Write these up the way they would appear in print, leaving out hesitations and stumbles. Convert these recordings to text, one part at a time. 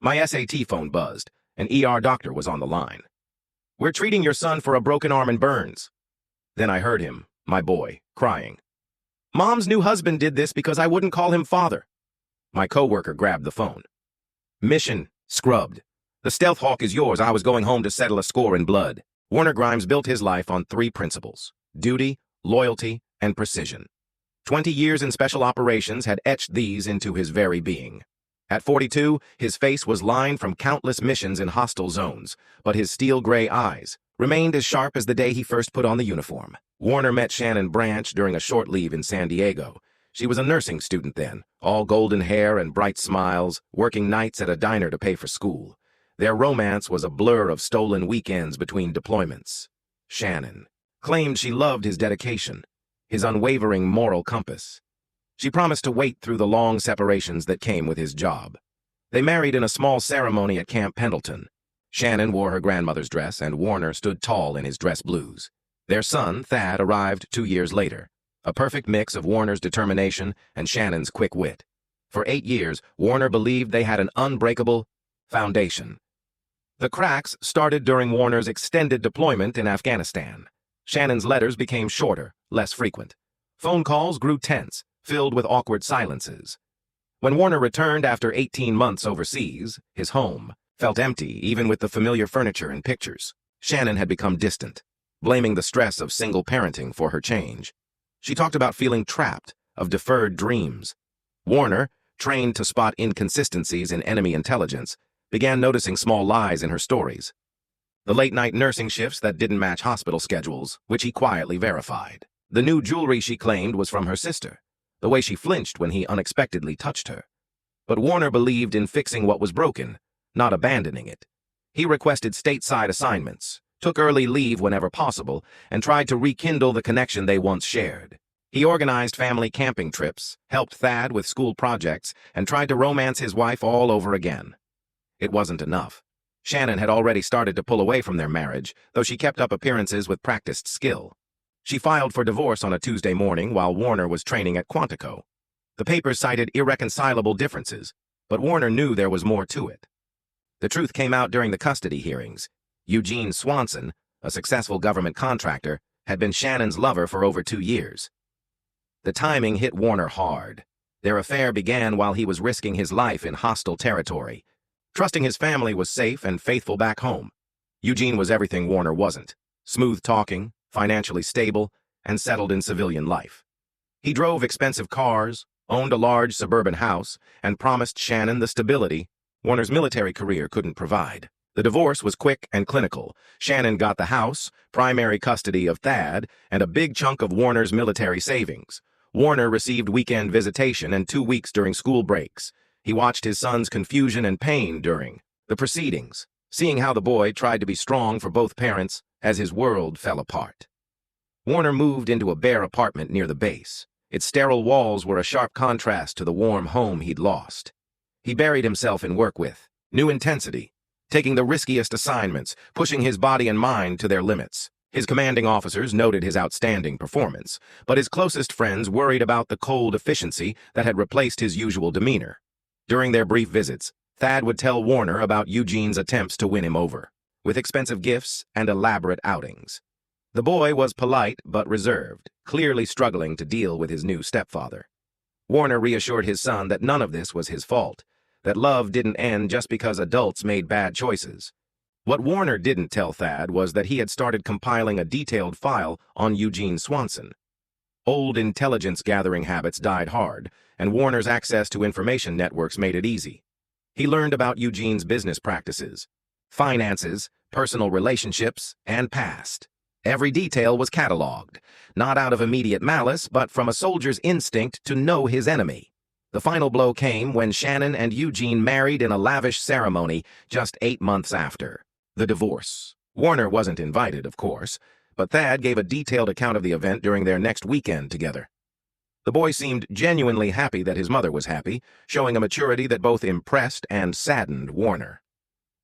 My SAT phone buzzed. An ER doctor was on the line. "We're treating your son for a broken arm and burns." Then I heard him, my boy, crying. "Mom's new husband did this because I wouldn't call him father." My coworker grabbed the phone. "Mission scrubbed. The Stealth Hawk is yours. I was going home to settle a score in blood." Warner Grimes built his life on 3 principles: duty, loyalty, and precision. 20 years in special operations had etched these into his very being. At 42, his face was lined from countless missions in hostile zones, but his steel-gray eyes remained as sharp as the day he first put on the uniform. Warner met Shannon Branch during a short leave in San Diego. She was a nursing student then, all golden hair and bright smiles, working nights at a diner to pay for school. Their romance was a blur of stolen weekends between deployments. Shannon claimed she loved his dedication, his unwavering moral compass. She promised to wait through the long separations that came with his job. They married in a small ceremony at Camp Pendleton. Shannon wore her grandmother's dress, and Warner stood tall in his dress blues. Their son, Thad, arrived 2 years later, a perfect mix of Warner's determination and Shannon's quick wit. For 8 years, Warner believed they had an unbreakable foundation. The cracks started during Warner's extended deployment in Afghanistan. Shannon's letters became shorter, less frequent. Phone calls grew tense, filled with awkward silences. When Warner returned after 18 months overseas, his home felt empty, even with the familiar furniture and pictures. Shannon had become distant, blaming the stress of single parenting for her change. She talked about feeling trapped, of deferred dreams. Warner, trained to spot inconsistencies in enemy intelligence, began noticing small lies in her stories. The late-night nursing shifts that didn't match hospital schedules, which he quietly verified. The new jewelry she claimed was from her sister, the way she flinched when he unexpectedly touched her. But Warner believed in fixing what was broken, not abandoning it. He requested stateside assignments, took early leave whenever possible, and tried to rekindle the connection they once shared. He organized family camping trips, helped Thad with school projects, and tried to romance his wife all over again. It wasn't enough. Shannon had already started to pull away from their marriage, though she kept up appearances with practiced skill. She filed for divorce on a Tuesday morning while Warner was training at Quantico. The papers cited irreconcilable differences, but Warner knew there was more to it. The truth came out during the custody hearings. Eugene Swanson, a successful government contractor, had been Shannon's lover for over 2 years. The timing hit Warner hard. Their affair began while he was risking his life in hostile territory, trusting his family was safe and faithful back home. Eugene was everything Warner wasn't: smooth-talking, financially stable, and settled in civilian life. He drove expensive cars, owned a large suburban house, and promised Shannon the stability Warner's military career couldn't provide. The divorce was quick and clinical. Shannon got the house, primary custody of Thad, and a big chunk of Warner's military savings. Warner received weekend visitation and 2 weeks during school breaks. He watched his son's confusion and pain during the proceedings, seeing how the boy tried to be strong for both parents as his world fell apart. Warner moved into a bare apartment near the base. Its sterile walls were a sharp contrast to the warm home he'd lost. He buried himself in work with new intensity, taking the riskiest assignments, pushing his body and mind to their limits. His commanding officers noted his outstanding performance, but his closest friends worried about the cold efficiency that had replaced his usual demeanor. During their brief visits, Thad would tell Warner about Eugene's attempts to win him over, with expensive gifts and elaborate outings. The boy was polite but reserved, clearly struggling to deal with his new stepfather. Warner reassured his son that none of this was his fault, that love didn't end just because adults made bad choices. What Warner didn't tell Thad was that he had started compiling a detailed file on Eugene Swanson. Old intelligence-gathering habits died hard, and Warner's access to information networks made it easy. He learned about Eugene's business practices, finances, personal relationships, and past. Every detail was cataloged, not out of immediate malice, but from a soldier's instinct to know his enemy. The final blow came when Shannon and Eugene married in a lavish ceremony just 8 months after the divorce. Warner wasn't invited, of course, but Thad gave a detailed account of the event during their next weekend together. The boy seemed genuinely happy that his mother was happy, showing a maturity that both impressed and saddened Warner.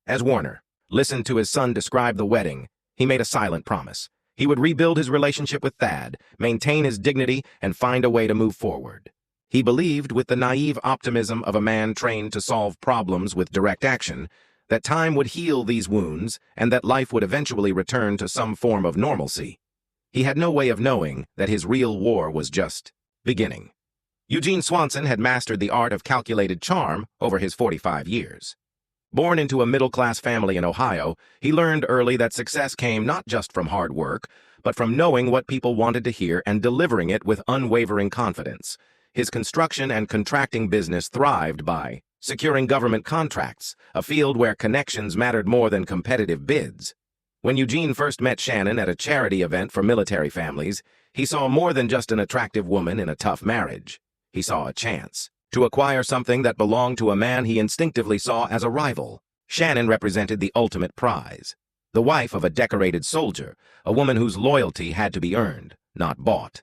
As Warner listened to his son describe the wedding, he made a silent promise. He would rebuild his relationship with Thad, maintain his dignity, and find a way to move forward. He believed, with the naive optimism of a man trained to solve problems with direct action, that time would heal these wounds and that life would eventually return to some form of normalcy. He had no way of knowing that his real war was just beginning. Eugene Swanson had mastered the art of calculated charm over his 45 years. Born into a middle-class family in Ohio, he learned early that success came not just from hard work, but from knowing what people wanted to hear and delivering it with unwavering confidence. His construction and contracting business thrived by securing government contracts, a field where connections mattered more than competitive bids. When Eugene first met Shannon at a charity event for military families, he saw more than just an attractive woman in a tough marriage. He saw a chance to acquire something that belonged to a man he instinctively saw as a rival. Shannon represented the ultimate prize, the wife of a decorated soldier, a woman whose loyalty had to be earned, not bought.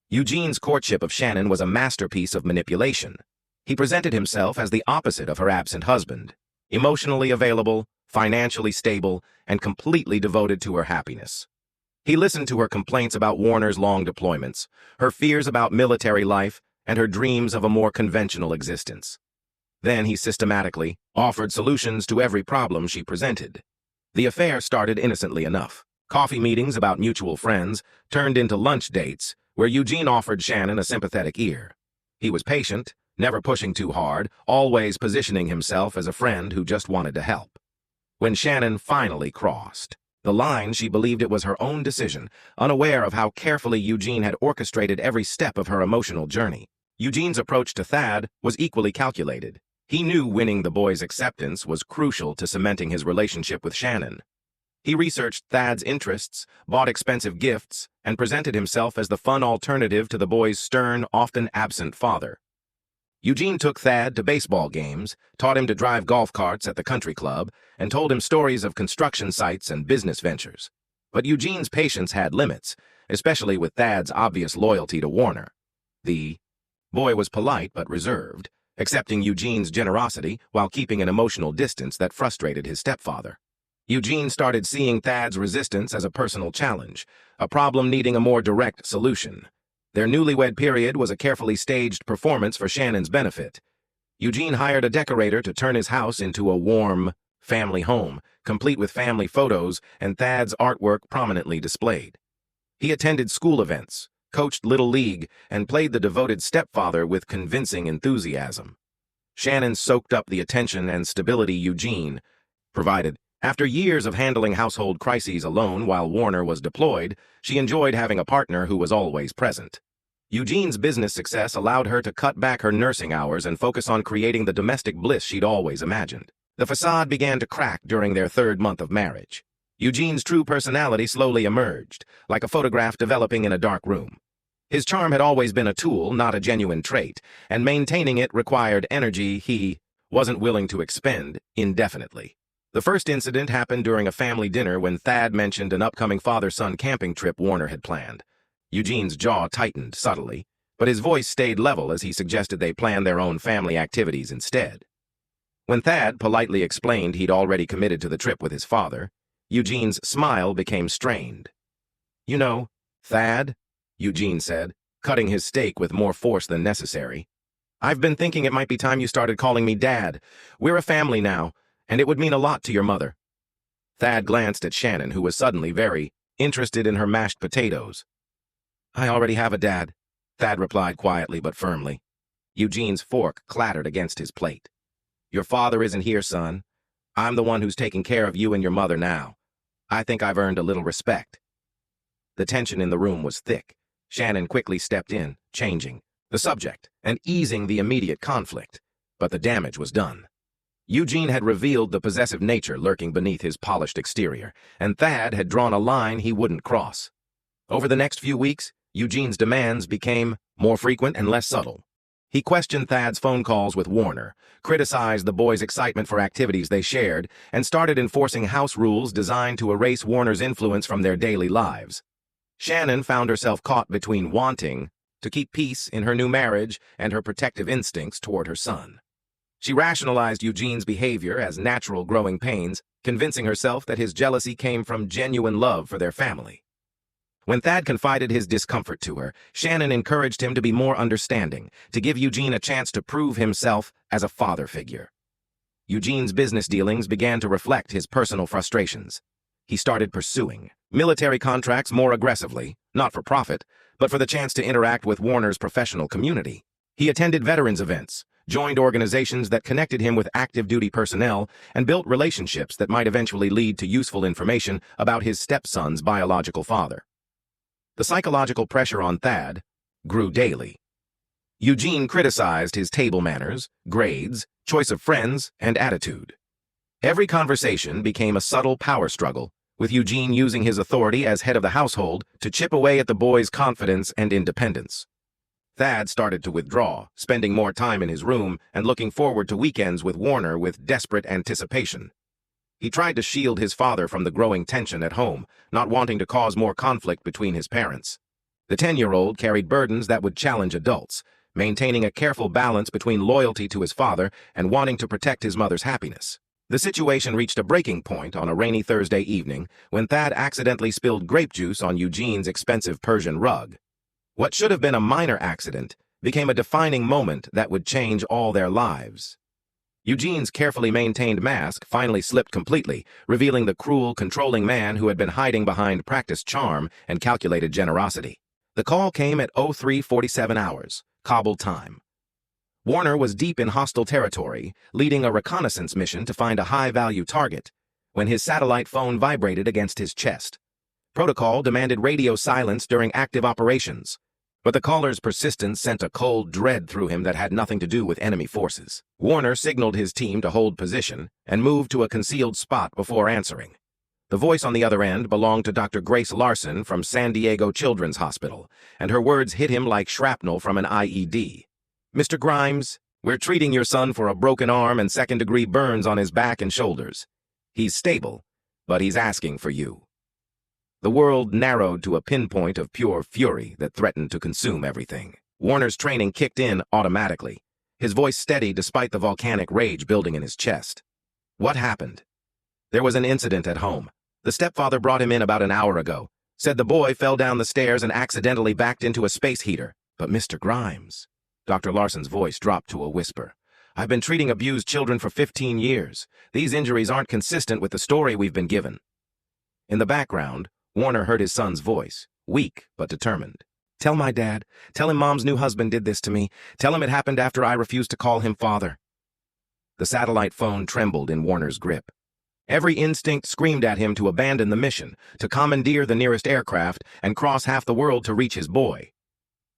Eugene's courtship of Shannon was a masterpiece of manipulation. He presented himself as the opposite of her absent husband, emotionally available, financially stable, and completely devoted to her happiness. He listened to her complaints about Warner's long deployments, her fears about military life, and her dreams of a more conventional existence. Then he systematically offered solutions to every problem she presented. The affair started innocently enough. Coffee meetings about mutual friends turned into lunch dates where Eugene offered Shannon a sympathetic ear. He was patient, never pushing too hard, always positioning himself as a friend who just wanted to help. When Shannon finally crossed the line, she believed it was her own decision, unaware of how carefully Eugene had orchestrated every step of her emotional journey. Eugene's approach to Thad was equally calculated. He knew winning the boy's acceptance was crucial to cementing his relationship with Shannon. He researched Thad's interests, bought expensive gifts, and presented himself as the fun alternative to the boy's stern, often absent father. Eugene took Thad to baseball games, taught him to drive golf carts at the country club, and told him stories of construction sites and business ventures. But Eugene's patience had limits, especially with Thad's obvious loyalty to Warner. The boy was polite but reserved, accepting Eugene's generosity while keeping an emotional distance that frustrated his stepfather. Eugene started seeing Thad's resistance as a personal challenge, a problem needing a more direct solution. Their newlywed period was a carefully staged performance for Shannon's benefit. Eugene hired a decorator to turn his house into a warm family home, complete with family photos and Thad's artwork prominently displayed. He attended school events, coached Little League, and played the devoted stepfather with convincing enthusiasm. Shannon soaked up the attention and stability Eugene provided. After years of handling household crises alone while Warner was deployed, she enjoyed having a partner who was always present. Eugene's business success allowed her to cut back her nursing hours and focus on creating the domestic bliss she'd always imagined. The facade began to crack during their third month of marriage. Eugene's true personality slowly emerged, like a photograph developing in a dark room. His charm had always been a tool, not a genuine trait, and maintaining it required energy he wasn't willing to expend indefinitely. The first incident happened during a family dinner when Thad mentioned an upcoming father-son camping trip Warner had planned. Eugene's jaw tightened subtly, but his voice stayed level as he suggested they plan their own family activities instead. When Thad politely explained he'd already committed to the trip with his father, Eugene's smile became strained. "You know, Thad," Eugene said, cutting his steak with more force than necessary, "I've been thinking it might be time you started calling me Dad. We're a family now, and it would mean a lot to your mother." Thad glanced at Shannon, who was suddenly very interested in her mashed potatoes. "I already have a dad," Thad replied quietly but firmly. Eugene's fork clattered against his plate. "Your father isn't here, son. I'm the one who's taking care of you and your mother now. I think I've earned a little respect." The tension in the room was thick. Shannon quickly stepped in, changing the subject and easing the immediate conflict, but the damage was done. Eugene had revealed the possessive nature lurking beneath his polished exterior, and Thad had drawn a line he wouldn't cross. Over the next few weeks, Eugene's demands became more frequent and less subtle. He questioned Thad's phone calls with Warner, criticized the boys' excitement for activities they shared, and started enforcing house rules designed to erase Warner's influence from their daily lives. Shannon found herself caught between wanting to keep peace in her new marriage and her protective instincts toward her son. She rationalized Eugene's behavior as natural growing pains, convincing herself that his jealousy came from genuine love for their family. When Thad confided his discomfort to her, Shannon encouraged him to be more understanding, to give Eugene a chance to prove himself as a father figure. Eugene's business dealings began to reflect his personal frustrations. He started pursuing military contracts more aggressively, not for profit, but for the chance to interact with Warner's professional community. He attended veterans events, joined organizations that connected him with active-duty personnel, and built relationships that might eventually lead to useful information about his stepson's biological father. The psychological pressure on Thad grew daily. Eugene criticized his table manners, grades, choice of friends, and attitude. Every conversation became a subtle power struggle, with Eugene using his authority as head of the household to chip away at the boy's confidence and independence. Thad started to withdraw, spending more time in his room and looking forward to weekends with Warner with desperate anticipation. He tried to shield his father from the growing tension at home, not wanting to cause more conflict between his parents. The 10-year-old carried burdens that would challenge adults, maintaining a careful balance between loyalty to his father and wanting to protect his mother's happiness. The situation reached a breaking point on a rainy Thursday evening when Thad accidentally spilled grape juice on Eugene's expensive Persian rug. What should have been a minor accident became a defining moment that would change all their lives. Eugene's carefully maintained mask finally slipped completely, revealing the cruel, controlling man who had been hiding behind practiced charm and calculated generosity. The call came at 03:47 hours, Kabul time. Warner was deep in hostile territory, leading a reconnaissance mission to find a high-value target, when his satellite phone vibrated against his chest. Protocol demanded radio silence during active operations, but the caller's persistence sent a cold dread through him that had nothing to do with enemy forces. Warner signaled his team to hold position and moved to a concealed spot before answering. The voice on the other end belonged to Dr. Grace Larson from San Diego Children's Hospital, and her words hit him like shrapnel from an IED. "Mr. Grimes, we're treating your son for a broken arm and second-degree burns on his back and shoulders. He's stable, but he's asking for you." The world narrowed to a pinpoint of pure fury that threatened to consume everything. Warner's training kicked in automatically, his voice steady despite the volcanic rage building in his chest. What happened? There was an incident at home. The stepfather brought him in about an hour ago, said the boy fell down the stairs and accidentally backed into a space heater. But Mr. Grimes, Dr. Larson's voice dropped to a whisper. "I've been treating abused children for 15 years. These injuries aren't consistent with the story we've been given." In the background, Warner heard his son's voice, weak but determined. "Tell my dad. Tell him Mom's new husband did this to me. Tell him it happened after I refused to call him father." The satellite phone trembled in Warner's grip. Every instinct screamed at him to abandon the mission, to commandeer the nearest aircraft and cross half the world to reach his boy.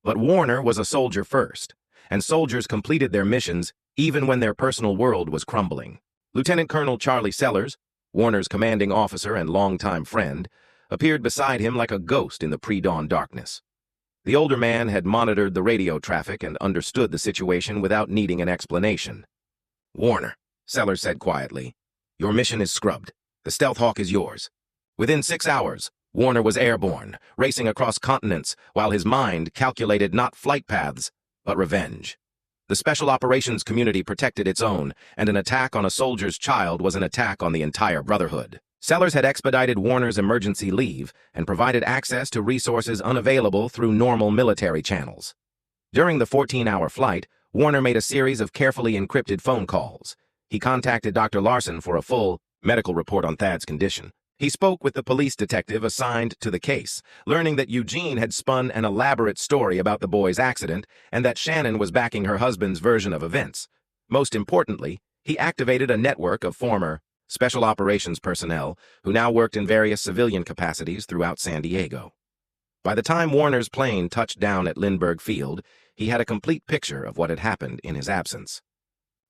But Warner was a soldier first, and soldiers completed their missions even when their personal world was crumbling. Lieutenant Colonel Charlie Sellers, Warner's commanding officer and longtime friend, appeared beside him like a ghost in the pre-dawn darkness. The older man had monitored the radio traffic and understood the situation without needing an explanation. "Warner," Sellers said quietly, "your mission is scrubbed. The Stealth Hawk is yours." Within 6 hours, Warner was airborne, racing across continents, while his mind calculated not flight paths, but revenge. The special operations community protected its own, and an attack on a soldier's child was an attack on the entire Brotherhood. Sellers had expedited Warner's emergency leave and provided access to resources unavailable through normal military channels. During the 14-hour flight, Warner made a series of carefully encrypted phone calls. He contacted Dr. Larson for a full medical report on Thad's condition. He spoke with the police detective assigned to the case, learning that Eugene had spun an elaborate story about the boy's accident and that Shannon was backing her husband's version of events. Most importantly, he activated a network of former special operations personnel who now worked in various civilian capacities throughout San Diego. By the time Warner's plane touched down at Lindbergh Field, he had a complete picture of what had happened in his absence.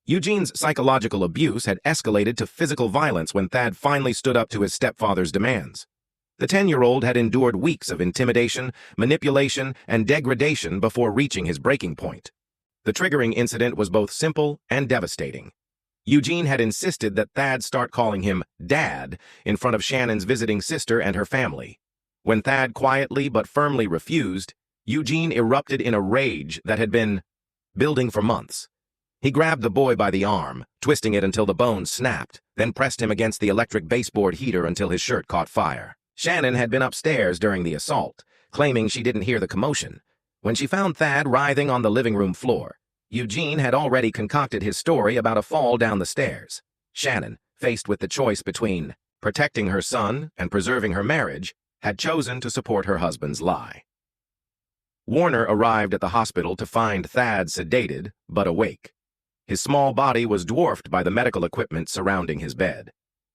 Eugene's psychological abuse had escalated to physical violence when Thad finally stood up to his stepfather's demands. The 10-year-old had endured weeks of intimidation, manipulation, and degradation before reaching his breaking point. The triggering incident was both simple and devastating. Eugene had insisted that Thad start calling him Dad in front of Shannon's visiting sister and her family. When Thad quietly but firmly refused, Eugene erupted in a rage that had been building for months. He grabbed the boy by the arm, twisting it until the bones snapped, then pressed him against the electric baseboard heater until his shirt caught fire. Shannon had been upstairs during the assault, claiming she didn't hear the commotion. When she found Thad writhing on the living room floor, Eugene had already concocted his story about a fall down the stairs. Shannon, faced with the choice between protecting her son and preserving her marriage, had chosen to support her husband's lie. Warner arrived at the hospital to find Thad sedated but awake. His small body was dwarfed by the medical equipment surrounding his bed.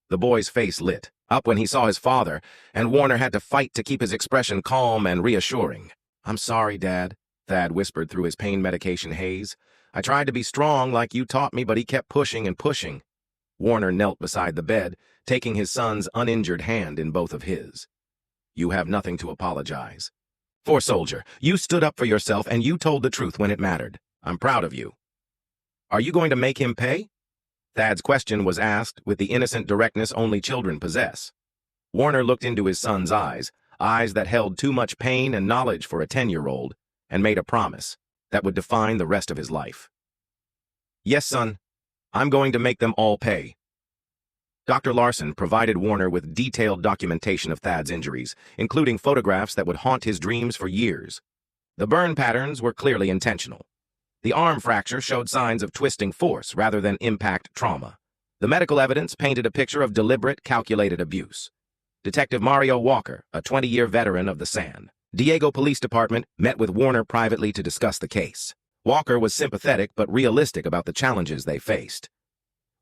The boy's face lit up when he saw his father, and Warner had to fight to keep his expression calm and reassuring. "I'm sorry, Dad," Thad whispered through his pain medication haze. "I tried to be strong like you taught me, but he kept pushing and pushing." Warner knelt beside the bed, taking his son's uninjured hand in both of his. "You have nothing to apologize for, soldier. You stood up for yourself and you told the truth when it mattered. I'm proud of you." "Are you going to make him pay?" Thad's question was asked with the innocent directness only children possess. Warner looked into his son's eyes that held too much pain and knowledge for a 10-year-old, and made a promise that would define the rest of his life. "Yes, son. I'm going to make them all pay." Dr. Larson provided Warner with detailed documentation of Thad's injuries, including photographs that would haunt his dreams for years. The burn patterns were clearly intentional. The arm fracture showed signs of twisting force rather than impact trauma. The medical evidence painted a picture of deliberate, calculated abuse. Detective Mario Walker, a 20-year veteran of the San Diego Police Department, met with Warner privately to discuss the case. Walker was sympathetic but realistic about the challenges they faced.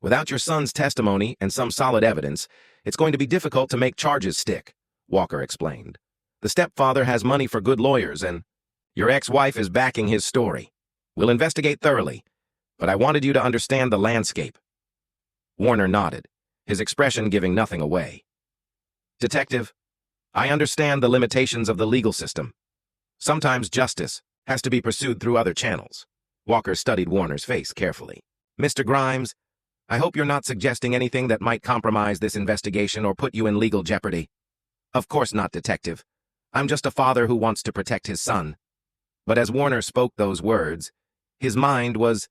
"Without your son's testimony and some solid evidence, it's going to be difficult to make charges stick," Walker explained. "The stepfather has money for good lawyers, and your ex-wife is backing his story. We'll investigate thoroughly, but I wanted you to understand the landscape." Warner nodded, his expression giving nothing away. "Detective, I understand the limitations of the legal system. Sometimes justice has to be pursued through other channels." Walker studied Warner's face carefully. "Mr. Grimes, I hope you're not suggesting anything that might compromise this investigation or put you in legal jeopardy." "Of course not, Detective. I'm just a father who wants to protect his son." But as Warner spoke those words, his mind was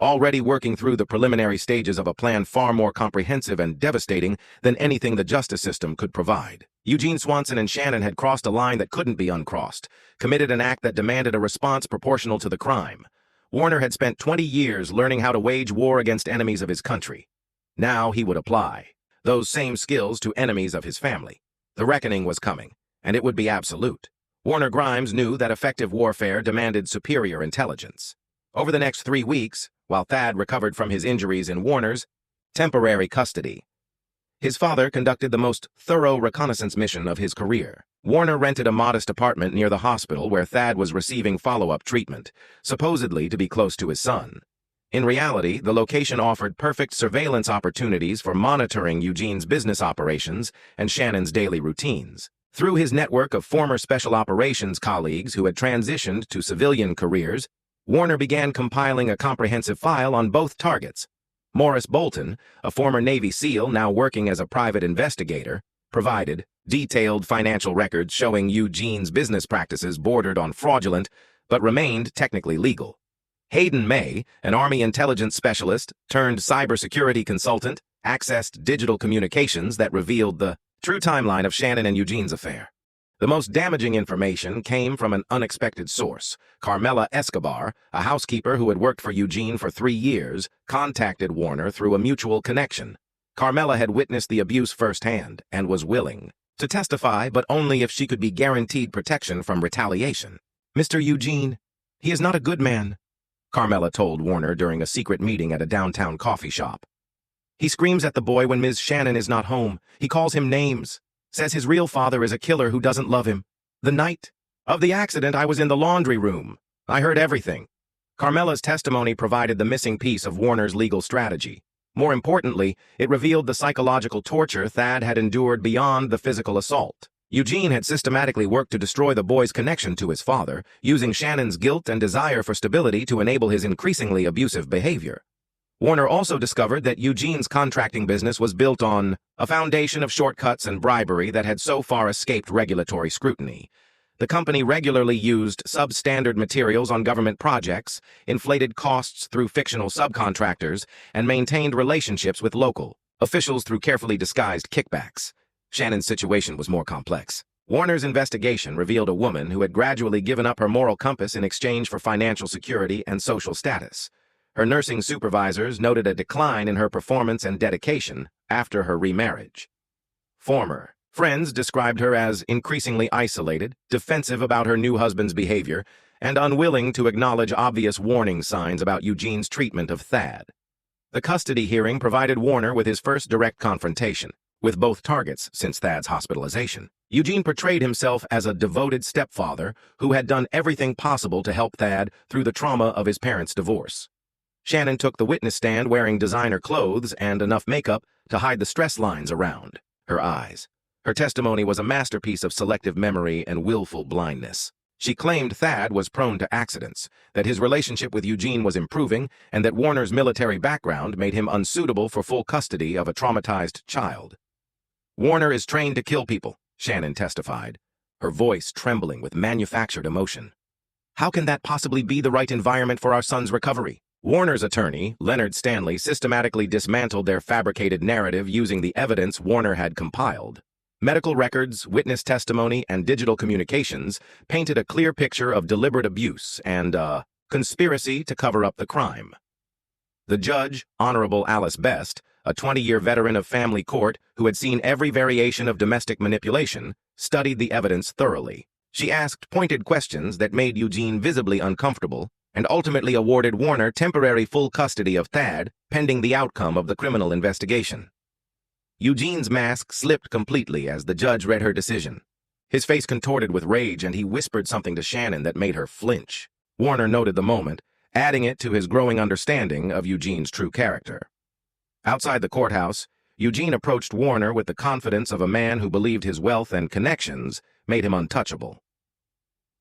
already working through the preliminary stages of a plan far more comprehensive and devastating than anything the justice system could provide. Eugene Swanson and Shannon had crossed a line that couldn't be uncrossed, committed an act that demanded a response proportional to the crime. Warner had spent 20 years learning how to wage war against enemies of his country. Now he would apply those same skills to enemies of his family. The reckoning was coming, and it would be absolute. Warner Grimes knew that effective warfare demanded superior intelligence. Over the next 3 weeks, while Thad recovered from his injuries in Warner's temporary custody, his father conducted the most thorough reconnaissance mission of his career. Warner rented a modest apartment near the hospital where Thad was receiving follow-up treatment, supposedly to be close to his son. In reality, the location offered perfect surveillance opportunities for monitoring Eugene's business operations and Shannon's daily routines. Through his network of former special operations colleagues who had transitioned to civilian careers, Warner began compiling a comprehensive file on both targets. Morris Bolton, a former Navy SEAL now working as a private investigator, provided detailed financial records showing Eugene's business practices bordered on fraudulent but remained technically legal. Hayden May, an Army intelligence specialist turned cybersecurity consultant, accessed digital communications that revealed the true timeline of Shannon and Eugene's affair. The most damaging information came from an unexpected source. Carmela Escobar, a housekeeper who had worked for Eugene for 3 years, contacted Warner through a mutual connection. Carmela had witnessed the abuse firsthand and was willing to testify, but only if she could be guaranteed protection from retaliation. "Mr. Eugene, he is not a good man," Carmela told Warner during a secret meeting at a downtown coffee shop. "He screams at the boy when Ms. Shannon is not home. He calls him names. Says his real father is a killer who doesn't love him. The night of the accident, I was in the laundry room. I heard everything." Carmela's testimony provided the missing piece of Warner's legal strategy. More importantly, it revealed the psychological torture Thad had endured beyond the physical assault. Eugene had systematically worked to destroy the boy's connection to his father, using Shannon's guilt and desire for stability to enable his increasingly abusive behavior. Warner also discovered that Eugene's contracting business was built on a foundation of shortcuts and bribery that had so far escaped regulatory scrutiny. The company regularly used substandard materials on government projects, inflated costs through fictional subcontractors, and maintained relationships with local officials through carefully disguised kickbacks. Shannon's situation was more complex. Warner's investigation revealed a woman who had gradually given up her moral compass in exchange for financial security and social status. Her nursing supervisors noted a decline in her performance and dedication after her remarriage. Former friends described her as increasingly isolated, defensive about her new husband's behavior, and unwilling to acknowledge obvious warning signs about Eugene's treatment of Thad. The custody hearing provided Warner with his first direct confrontation with both targets since Thad's hospitalization. Eugene portrayed himself as a devoted stepfather who had done everything possible to help Thad through the trauma of his parents' divorce. Shannon took the witness stand wearing designer clothes and enough makeup to hide the stress lines around her eyes. Her testimony was a masterpiece of selective memory and willful blindness. She claimed Thad was prone to accidents, that his relationship with Eugene was improving, and that Warner's military background made him unsuitable for full custody of a traumatized child. "Warner is trained to kill people," Shannon testified, her voice trembling with manufactured emotion. "How can that possibly be the right environment for our son's recovery?" Warner's attorney, Leonard Stanley, systematically dismantled their fabricated narrative using the evidence Warner had compiled. Medical records, witness testimony, and digital communications painted a clear picture of deliberate abuse and conspiracy to cover up the crime. The judge, Honorable Alice Best, a 20-year veteran of family court who had seen every variation of domestic manipulation, studied the evidence thoroughly. She asked pointed questions that made Eugene visibly uncomfortable and ultimately awarded Warner temporary full custody of Thad pending the outcome of the criminal investigation. Eugene's mask slipped completely as the judge read her decision. His face contorted with rage, and he whispered something to Shannon that made her flinch. Warner noted the moment, adding it to his growing understanding of Eugene's true character. Outside the courthouse, Eugene approached Warner with the confidence of a man who believed his wealth and connections made him untouchable.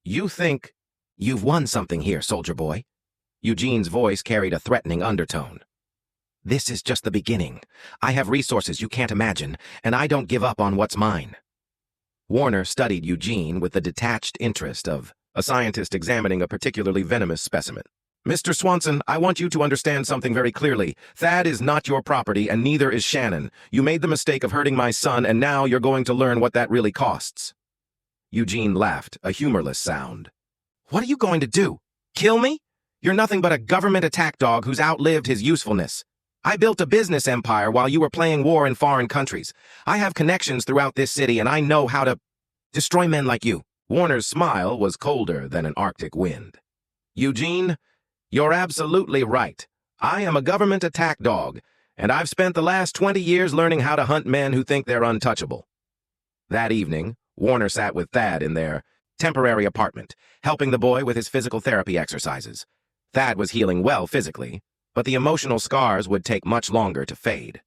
"You think you've won something here, soldier boy?" Eugene's voice carried a threatening undertone. "This is just the beginning. I have resources you can't imagine, and I don't give up on what's mine." Warner studied Eugene with the detached interest of a scientist examining a particularly venomous specimen. "Mr. Swanson, I want you to understand something very clearly. Thad is not your property, and neither is Shannon. You made the mistake of hurting my son, and now you're going to learn what that really costs." Eugene laughed, a humorless sound. "What are you going to do? Kill me? You're nothing but a government attack dog who's outlived his usefulness. I built a business empire while you were playing war in foreign countries. I have connections throughout this city, and I know how to destroy men like you." Warner's smile was colder than an Arctic wind. "Eugene, you're absolutely right. I am a government attack dog, and I've spent the last 20 years learning how to hunt men who think they're untouchable." That evening, Warner sat with Thad in their temporary apartment, helping the boy with his physical therapy exercises. Thad was healing well physically, but the emotional scars would take much longer to fade.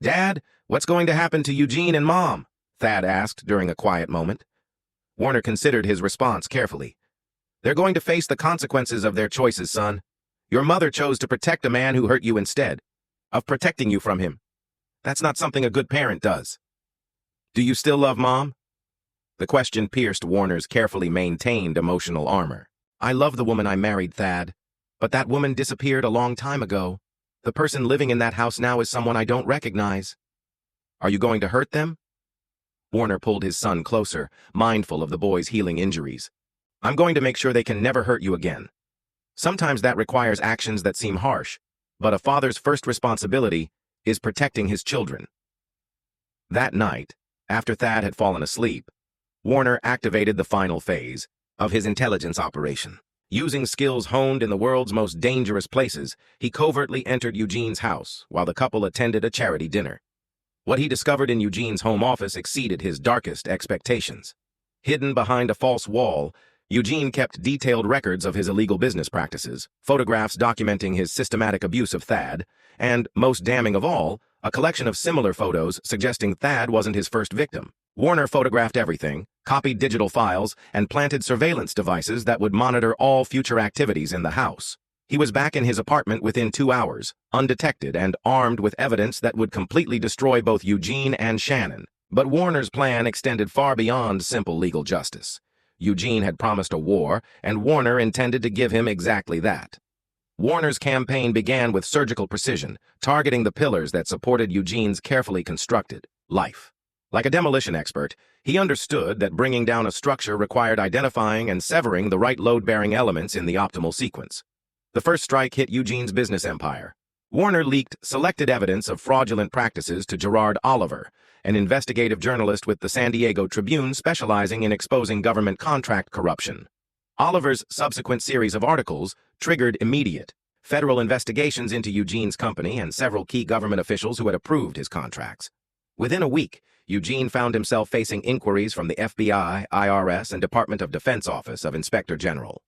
"Dad, what's going to happen to Eugene and Mom?" Thad asked during a quiet moment. Warner considered his response carefully. "They're going to face the consequences of their choices, son. Your mother chose to protect a man who hurt you instead of protecting you from him. That's not something a good parent does." "Do you still love Mom?" The question pierced Warner's carefully maintained emotional armor. "I love the woman I married, Thad, but that woman disappeared a long time ago. The person living in that house now is someone I don't recognize." "Are you going to hurt them?" Warner pulled his son closer, mindful of the boy's healing injuries. "I'm going to make sure they can never hurt you again. Sometimes that requires actions that seem harsh, but a father's first responsibility is protecting his children." That night, after Thad had fallen asleep, Warner activated the final phase of his intelligence operation. Using skills honed in the world's most dangerous places, he covertly entered Eugene's house while the couple attended a charity dinner. What he discovered in Eugene's home office exceeded his darkest expectations. Hidden behind a false wall, Eugene kept detailed records of his illegal business practices, photographs documenting his systematic abuse of Thad, and, most damning of all, a collection of similar photos suggesting Thad wasn't his first victim. Warner photographed everything, copied digital files, and planted surveillance devices that would monitor all future activities in the house. He was back in his apartment within 2 hours, undetected and armed with evidence that would completely destroy both Eugene and Shannon. But Warner's plan extended far beyond simple legal justice. Eugene had promised a war, and Warner intended to give him exactly that. Warner's campaign began with surgical precision, targeting the pillars that supported Eugene's carefully constructed life. Like a demolition expert, he understood that bringing down a structure required identifying and severing the right load-bearing elements in the optimal sequence. The first strike hit Eugene's business empire. Warner leaked selected evidence of fraudulent practices to Gerard Oliver, an investigative journalist with the San Diego Tribune specializing in exposing government contract corruption. Oliver's subsequent series of articles triggered immediate federal investigations into Eugene's company and several key government officials who had approved his contracts. Within a week, Eugene found himself facing inquiries from the FBI, IRS, and Department of Defense Office of Inspector General.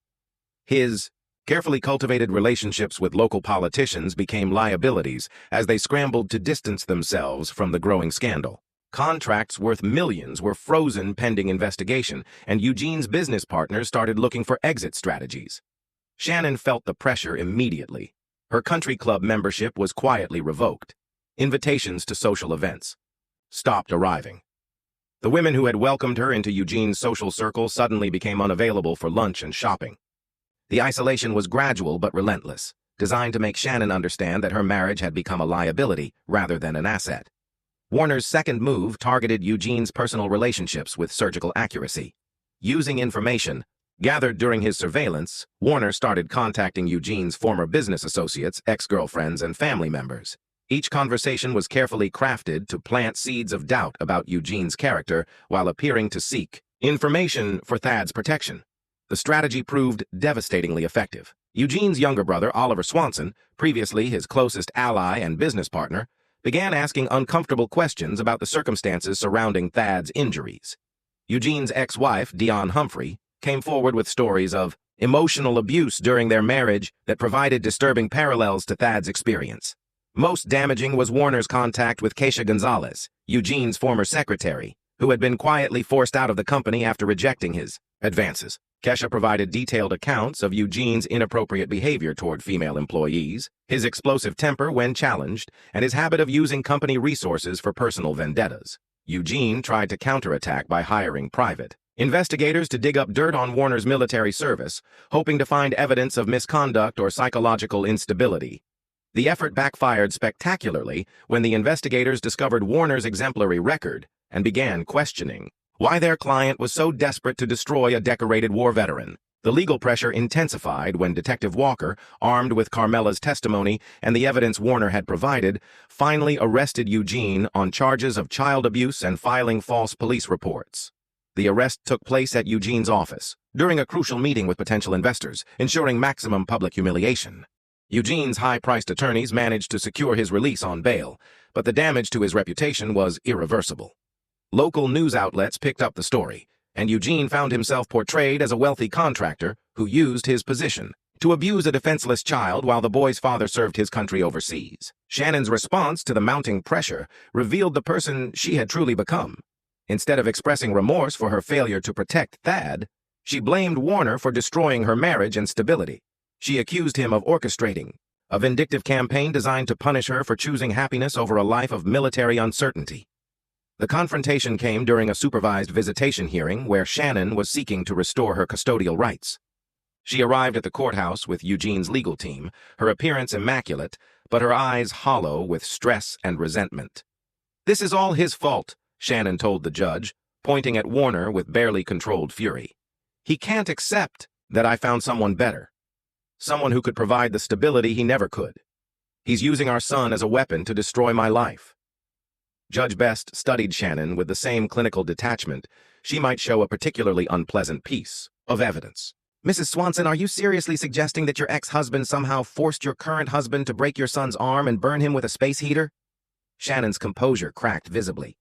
His carefully cultivated relationships with local politicians became liabilities as they scrambled to distance themselves from the growing scandal. Contracts worth millions were frozen pending investigation, and Eugene's business partners started looking for exit strategies. Shannon felt the pressure immediately. Her country club membership was quietly revoked. Invitations to social events stopped arriving. The women who had welcomed her into Eugene's social circle suddenly became unavailable for lunch and shopping. The isolation was gradual but relentless, designed to make Shannon understand that her marriage had become a liability rather than an asset. Warner's second move targeted Eugene's personal relationships with surgical accuracy. Using information gathered during his surveillance, Warner started contacting Eugene's former business associates, ex-girlfriends, and family members. Each conversation was carefully crafted to plant seeds of doubt about Eugene's character while appearing to seek information for Thad's protection. The strategy proved devastatingly effective. Eugene's younger brother, Oliver Swanson, previously his closest ally and business partner, began asking uncomfortable questions about the circumstances surrounding Thad's injuries. Eugene's ex-wife, Dion Humphrey, came forward with stories of emotional abuse during their marriage that provided disturbing parallels to Thad's experience. Most damaging was Warner's contact with Keisha Gonzalez, Eugene's former secretary, who had been quietly forced out of the company after rejecting his advances. Keisha provided detailed accounts of Eugene's inappropriate behavior toward female employees, his explosive temper when challenged, and his habit of using company resources for personal vendettas. Eugene tried to counterattack by hiring private investigators to dig up dirt on Warner's military service, hoping to find evidence of misconduct or psychological instability. The effort backfired spectacularly when the investigators discovered Warner's exemplary record and began questioning why their client was so desperate to destroy a decorated war veteran. The legal pressure intensified when Detective Walker, armed with Carmela's testimony and the evidence Warner had provided, finally arrested Eugene on charges of child abuse and filing false police reports. The arrest took place at Eugene's office, during a crucial meeting with potential investors, ensuring maximum public humiliation. Eugene's high-priced attorneys managed to secure his release on bail, but the damage to his reputation was irreversible. Local news outlets picked up the story, and Eugene found himself portrayed as a wealthy contractor who used his position to abuse a defenseless child while the boy's father served his country overseas. Shannon's response to the mounting pressure revealed the person she had truly become. Instead of expressing remorse for her failure to protect Thad, she blamed Warner for destroying her marriage and stability. She accused him of orchestrating a vindictive campaign designed to punish her for choosing happiness over a life of military uncertainty. The confrontation came during a supervised visitation hearing where Shannon was seeking to restore her custodial rights. She arrived at the courthouse with Eugene's legal team, her appearance immaculate, but her eyes hollow with stress and resentment. "This is all his fault," Shannon told the judge, pointing at Warner with barely controlled fury. "He can't accept that I found someone better. Someone who could provide the stability he never could. He's using our son as a weapon to destroy my life." Judge Best studied Shannon with the same clinical detachment she might show a particularly unpleasant piece of evidence. "Mrs. Swanson, are you seriously suggesting that your ex-husband somehow forced your current husband to break your son's arm and burn him with a space heater?" Shannon's composure cracked visibly.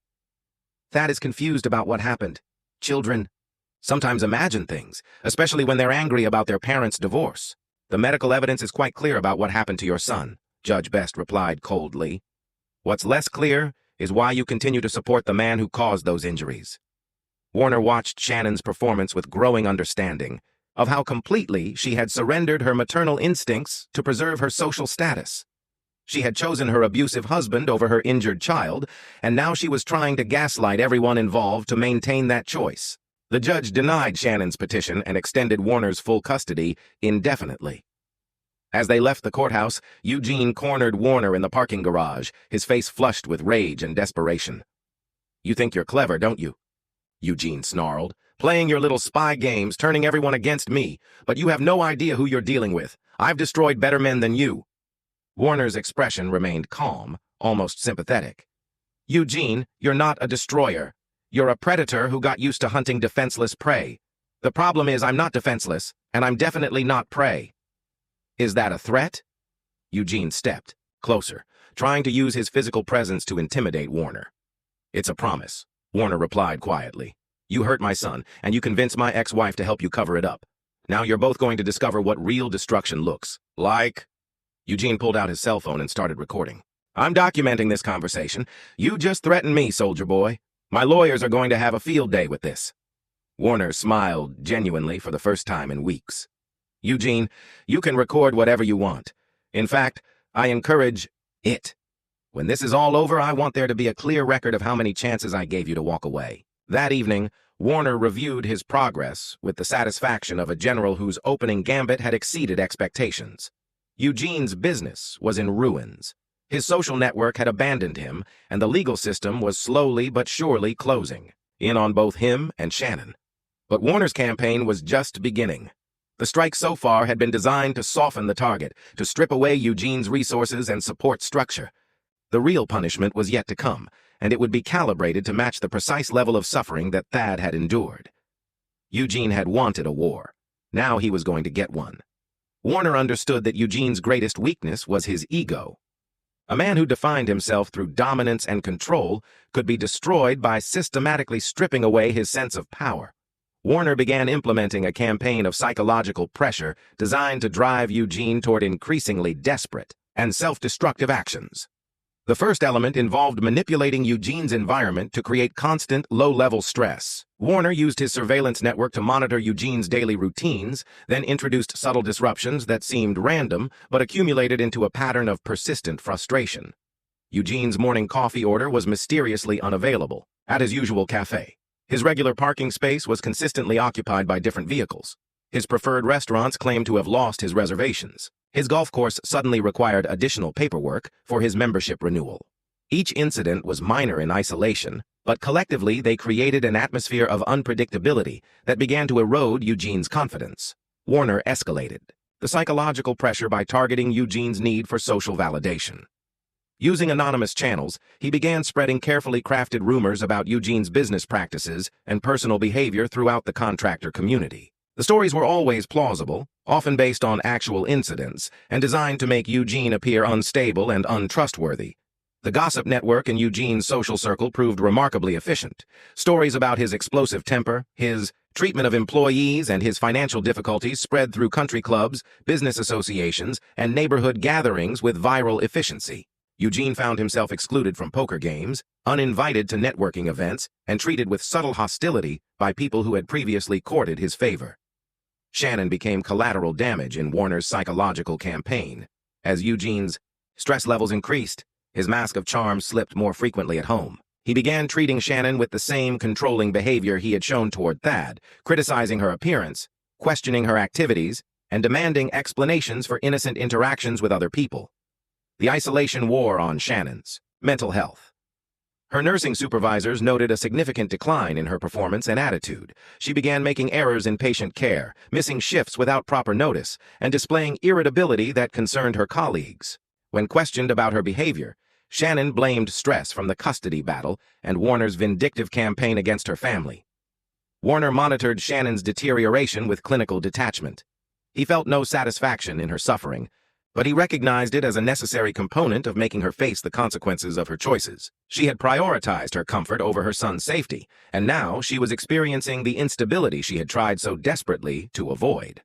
"Thad is confused about what happened. Children sometimes imagine things, especially when they're angry about their parents' divorce. The medical evidence is quite clear about what happened to your son," Judge Best replied coldly. "What's less clear is why you continue to support the man who caused those injuries." Warner watched Shannon's performance with growing understanding of how completely she had surrendered her maternal instincts to preserve her social status. She had chosen her abusive husband over her injured child, and now she was trying to gaslight everyone involved to maintain that choice. The judge denied Shannon's petition and extended Warner's full custody indefinitely. As they left the courthouse, Eugene cornered Warner in the parking garage, his face flushed with rage and desperation. You think you're clever, don't you? Eugene snarled. Playing your little spy games, turning everyone against me, but you have no idea who you're dealing with. I've destroyed better men than you. Warner's expression remained calm, almost sympathetic. Eugene, you're not a destroyer. You're a predator who got used to hunting defenseless prey. The problem is I'm not defenseless, and I'm definitely not prey. Is that a threat? Eugene stepped closer, trying to use his physical presence to intimidate Warner. It's a promise, Warner replied quietly. You hurt my son, and you convinced my ex-wife to help you cover it up. Now you're both going to discover what real destruction looks like. Eugene pulled out his cell phone and started recording. I'm documenting this conversation. You just threatened me, soldier boy. My lawyers are going to have a field day with this. Warner smiled genuinely for the first time in weeks. Eugene, you can record whatever you want. In fact, I encourage it. When this is all over, I want there to be a clear record of how many chances I gave you to walk away. That evening, Warner reviewed his progress with the satisfaction of a general whose opening gambit had exceeded expectations. Eugene's business was in ruins. His social network had abandoned him, and the legal system was slowly but surely closing in on both him and Shannon. But Warner's campaign was just beginning. The strike so far had been designed to soften the target, to strip away Eugene's resources and support structure. The real punishment was yet to come, and it would be calibrated to match the precise level of suffering that Thad had endured. Eugene had wanted a war. Now he was going to get one. Warner understood that Eugene's greatest weakness was his ego. A man who defined himself through dominance and control could be destroyed by systematically stripping away his sense of power. Warner began implementing a campaign of psychological pressure designed to drive Eugene toward increasingly desperate and self-destructive actions. The first element involved manipulating Eugene's environment to create constant, low-level stress. Warner used his surveillance network to monitor Eugene's daily routines, then introduced subtle disruptions that seemed random but accumulated into a pattern of persistent frustration. Eugene's morning coffee order was mysteriously unavailable at his usual cafe. His regular parking space was consistently occupied by different vehicles. His preferred restaurants claimed to have lost his reservations. His golf course suddenly required additional paperwork for his membership renewal. Each incident was minor in isolation, but collectively they created an atmosphere of unpredictability that began to erode Eugene's confidence. Warner escalated the psychological pressure by targeting Eugene's need for social validation. Using anonymous channels, he began spreading carefully crafted rumors about Eugene's business practices and personal behavior throughout the contractor community. The stories were always plausible, often based on actual incidents, and designed to make Eugene appear unstable and untrustworthy. The gossip network in Eugene's social circle proved remarkably efficient. Stories about his explosive temper, his treatment of employees, and his financial difficulties spread through country clubs, business associations, and neighborhood gatherings with viral efficiency. Eugene found himself excluded from poker games, uninvited to networking events, and treated with subtle hostility by people who had previously courted his favor. Shannon became collateral damage in Warner's psychological campaign. As Eugene's stress levels increased, his mask of charm slipped more frequently at home. He began treating Shannon with the same controlling behavior he had shown toward Thad, criticizing her appearance, questioning her activities, and demanding explanations for innocent interactions with other people. The isolation wore on Shannon's mental health. Her nursing supervisors noted a significant decline in her performance and attitude. She began making errors in patient care, missing shifts without proper notice, and displaying irritability that concerned her colleagues. When questioned about her behavior, Shannon blamed stress from the custody battle and Warner's vindictive campaign against her family. Warner monitored Shannon's deterioration with clinical detachment. He felt no satisfaction in her suffering, but he recognized it as a necessary component of making her face the consequences of her choices. She had prioritized her comfort over her son's safety, and now she was experiencing the instability she had tried so desperately to avoid.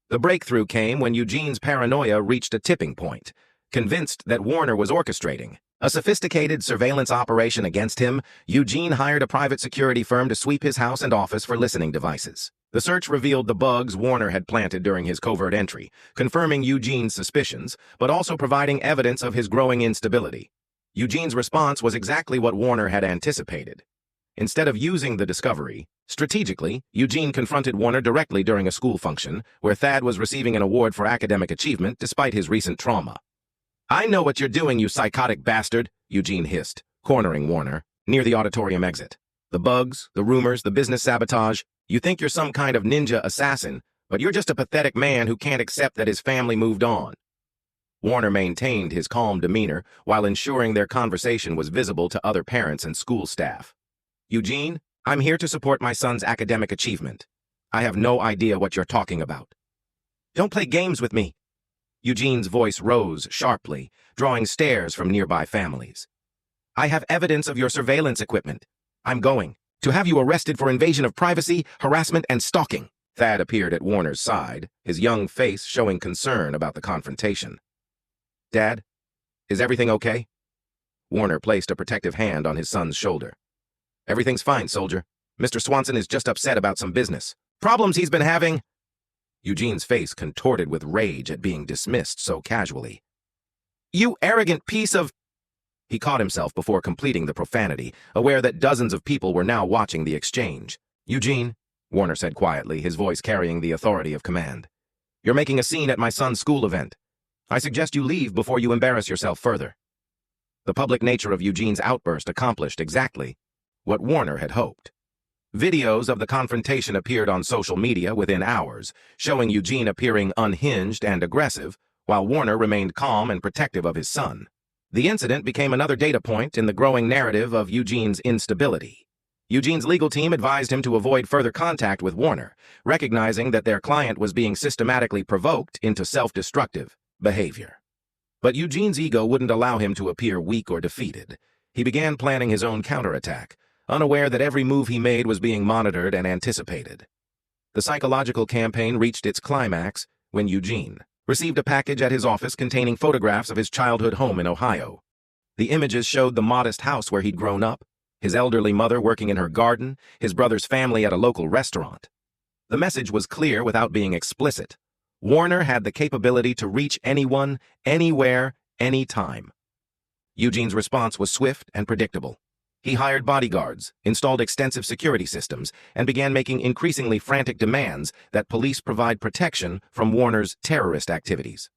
The breakthrough came when Eugene's paranoia reached a tipping point. Convinced that Warner was orchestrating a sophisticated surveillance operation against him, Eugene hired a private security firm to sweep his house and office for listening devices. The search revealed the bugs Warner had planted during his covert entry, confirming Eugene's suspicions, but also providing evidence of his growing instability. Eugene's response was exactly what Warner had anticipated. Instead of using the discovery, strategically, Eugene confronted Warner directly during a school function, where Thad was receiving an award for academic achievement despite his recent trauma. "I know what you're doing, you psychotic bastard," Eugene hissed, cornering Warner. near the auditorium exit. The bugs, the rumors, the business sabotage. You think you're some kind of ninja assassin, but you're just a pathetic man who can't accept that his family moved on. Warner maintained his calm demeanor while ensuring their conversation was visible to other parents and school staff. Eugene, I'm here to support my son's academic achievement. I have no idea what you're talking about. Don't play games with me. Eugene's voice rose sharply, drawing stares from nearby families. I have evidence of your surveillance equipment. I'm going to have you arrested for invasion of privacy, harassment, and stalking. Thad appeared at Warner's side, his young face showing concern about the confrontation. Dad, is everything okay? Warner placed a protective hand on his son's shoulder. Everything's fine, soldier. Mr. Swanson is just upset about some business problems he's been having. Eugene's face contorted with rage at being dismissed so casually. You arrogant piece of... He caught himself before completing the profanity, aware that dozens of people were now watching the exchange. Eugene, Warner said quietly, his voice carrying the authority of command. You're making a scene at my son's school event. I suggest you leave before you embarrass yourself further. The public nature of Eugene's outburst accomplished exactly what Warner had hoped. Videos of the confrontation appeared on social media within hours, showing Eugene appearing unhinged and aggressive, while Warner remained calm and protective of his son. The incident became another data point in the growing narrative of Eugene's instability. Eugene's legal team advised him to avoid further contact with Warner, recognizing that their client was being systematically provoked into self-destructive behavior. But Eugene's ego wouldn't allow him to appear weak or defeated. He began planning his own counterattack, unaware that every move he made was being monitored and anticipated. The psychological campaign reached its climax when Eugene received a package at his office containing photographs of his childhood home in Ohio. The images showed the modest house where he'd grown up, his elderly mother working in her garden, his brother's family at a local restaurant. The message was clear without being explicit. Warner had the capability to reach anyone, anywhere, anytime. Eugene's response was swift and predictable. He hired bodyguards, installed extensive security systems, and began making increasingly frantic demands that police provide protection from Warner's terrorist activities.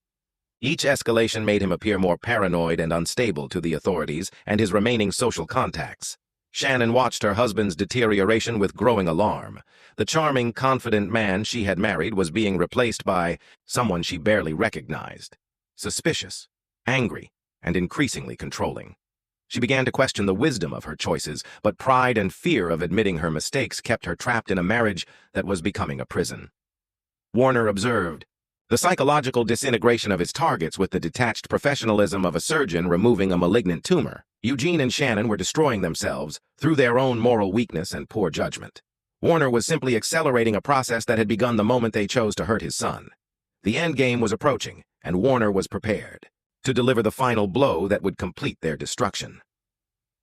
Each escalation made him appear more paranoid and unstable to the authorities and his remaining social contacts. Shannon watched her husband's deterioration with growing alarm. The charming, confident man she had married was being replaced by someone she barely recognized. Suspicious, angry, and increasingly controlling. She began to question the wisdom of her choices, but pride and fear of admitting her mistakes kept her trapped in a marriage that was becoming a prison. Warner observed the psychological disintegration of his targets with the detached professionalism of a surgeon removing a malignant tumor. Eugene and Shannon were destroying themselves through their own moral weakness and poor judgment. Warner was simply accelerating a process that had begun the moment they chose to hurt his son. The endgame was approaching, and Warner was prepared to deliver the final blow that would complete their destruction.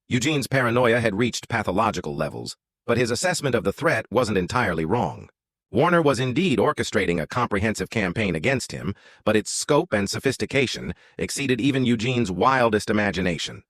Eugene's paranoia had reached pathological levels, but his assessment of the threat wasn't entirely wrong. Warner was indeed orchestrating a comprehensive campaign against him, but its scope and sophistication exceeded even Eugene's wildest imagination.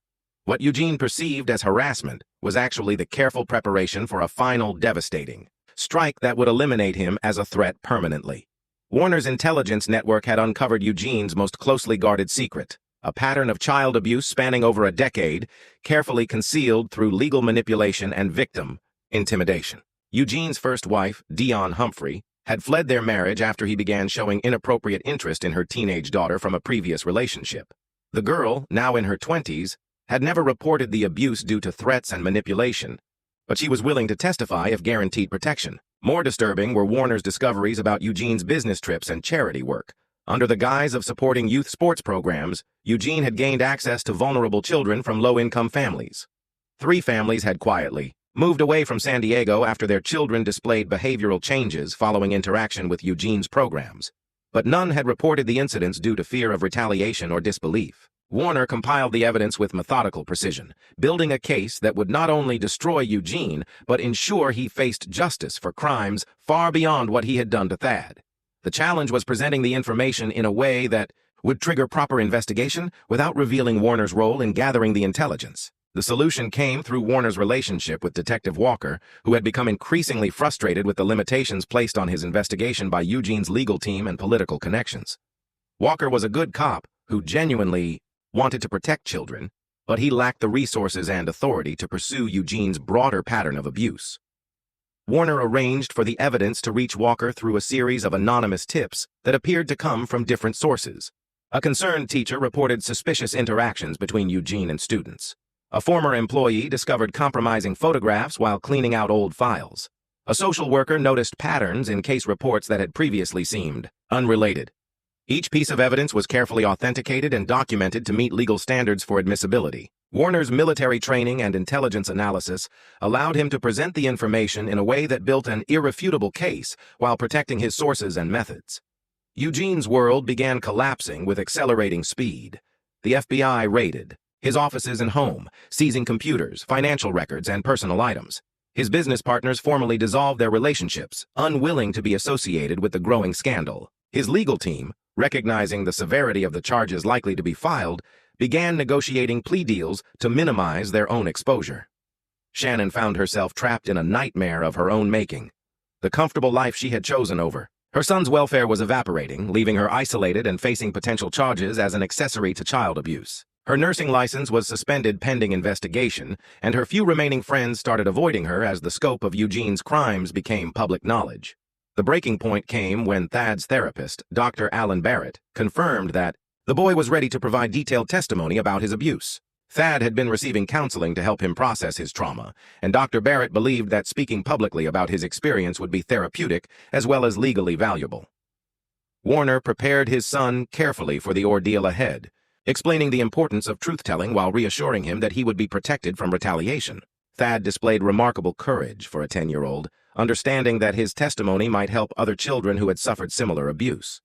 What Eugene perceived as harassment was actually the careful preparation for a final devastating strike that would eliminate him as a threat permanently. Warner's intelligence network had uncovered Eugene's most closely guarded secret, a pattern of child abuse spanning over a decade, carefully concealed through legal manipulation and victim intimidation. Eugene's first wife, Dion Humphrey, had fled their marriage after he began showing inappropriate interest in her teenage daughter from a previous relationship. The girl, now in her 20s, had never reported the abuse due to threats and manipulation, but she was willing to testify if guaranteed protection. More disturbing were Warner's discoveries about Eugene's business trips and charity work. Under the guise of supporting youth sports programs, Eugene had gained access to vulnerable children from low-income families. 3 families had quietly moved away from San Diego after their children displayed behavioral changes following interaction with Eugene's programs. But none had reported the incidents due to fear of retaliation or disbelief. Warner compiled the evidence with methodical precision, building a case that would not only destroy Eugene, but ensure he faced justice for crimes far beyond what he had done to Thad. The challenge was presenting the information in a way that would trigger proper investigation without revealing Warner's role in gathering the intelligence. The solution came through Warner's relationship with Detective Walker, who had become increasingly frustrated with the limitations placed on his investigation by Eugene's legal team and political connections. Walker was a good cop who genuinely wanted to protect children, but he lacked the resources and authority to pursue Eugene's broader pattern of abuse. Warner arranged for the evidence to reach Walker through a series of anonymous tips that appeared to come from different sources. A concerned teacher reported suspicious interactions between Eugene and students. A former employee discovered compromising photographs while cleaning out old files. A social worker noticed patterns in case reports that had previously seemed unrelated. Each piece of evidence was carefully authenticated and documented to meet legal standards for admissibility. Warner's military training and intelligence analysis allowed him to present the information in a way that built an irrefutable case while protecting his sources and methods. Eugene's world began collapsing with accelerating speed. The FBI raided his offices and home, seizing computers, financial records, and personal items. His business partners formally dissolved their relationships, unwilling to be associated with the growing scandal. His legal team, recognizing the severity of the charges likely to be filed, began negotiating plea deals to minimize their own exposure. Shannon found herself trapped in a nightmare of her own making. The comfortable life she had chosen over. Her son's welfare was evaporating, leaving her isolated and facing potential charges as an accessory to child abuse. Her nursing license was suspended pending investigation, and her few remaining friends started avoiding her as the scope of Eugene's crimes became public knowledge. The breaking point came when Thad's therapist, Dr. Alan Barrett, confirmed that the boy was ready to provide detailed testimony about his abuse. Thad had been receiving counseling to help him process his trauma, and Dr. Barrett believed that speaking publicly about his experience would be therapeutic as well as legally valuable. Warner prepared his son carefully for the ordeal ahead, explaining the importance of truth-telling while reassuring him that he would be protected from retaliation. Thad displayed remarkable courage for a 10-year-old, understanding that his testimony might help other children who had suffered similar abuse.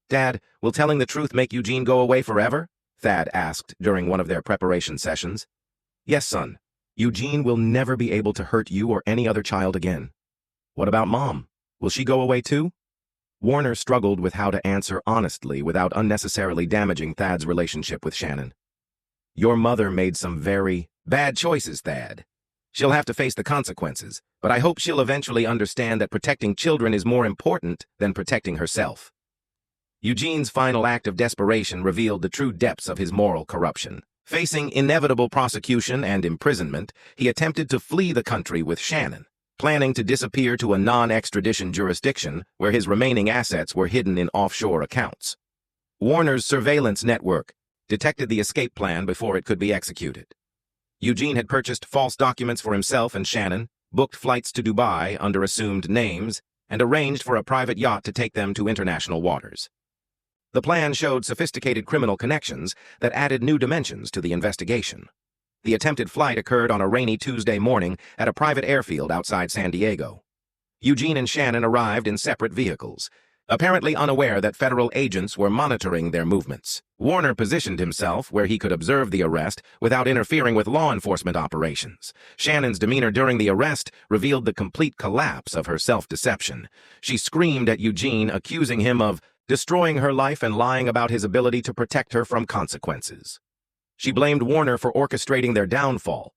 "Dad, will telling the truth make Eugene go away forever?" Thad asked during one of their preparation sessions. "Yes, son. Eugene will never be able to hurt you or any other child again." "What about Mom? Will she go away too?" Warner struggled with how to answer honestly without unnecessarily damaging Thad's relationship with Shannon. "Your mother made some very bad choices, Thad. She'll have to face the consequences, but I hope she'll eventually understand that protecting children is more important than protecting herself." Eugene's final act of desperation revealed the true depths of his moral corruption. Facing inevitable prosecution and imprisonment, he attempted to flee the country with Shannon, planning to disappear to a non-extradition jurisdiction where his remaining assets were hidden in offshore accounts. Warner's surveillance network detected the escape plan before it could be executed. Eugene had purchased false documents for himself and Shannon, booked flights to Dubai under assumed names, and arranged for a private yacht to take them to international waters. The plan showed sophisticated criminal connections that added new dimensions to the investigation. The attempted flight occurred on a rainy Tuesday morning at a private airfield outside San Diego. Eugene and Shannon arrived in separate vehicles, apparently unaware that federal agents were monitoring their movements. Warner positioned himself where he could observe the arrest without interfering with law enforcement operations. Shannon's demeanor during the arrest revealed the complete collapse of her self-deception. She screamed at Eugene, accusing him of destroying her life and lying about his ability to protect her from consequences. She blamed Warner for orchestrating their downfall,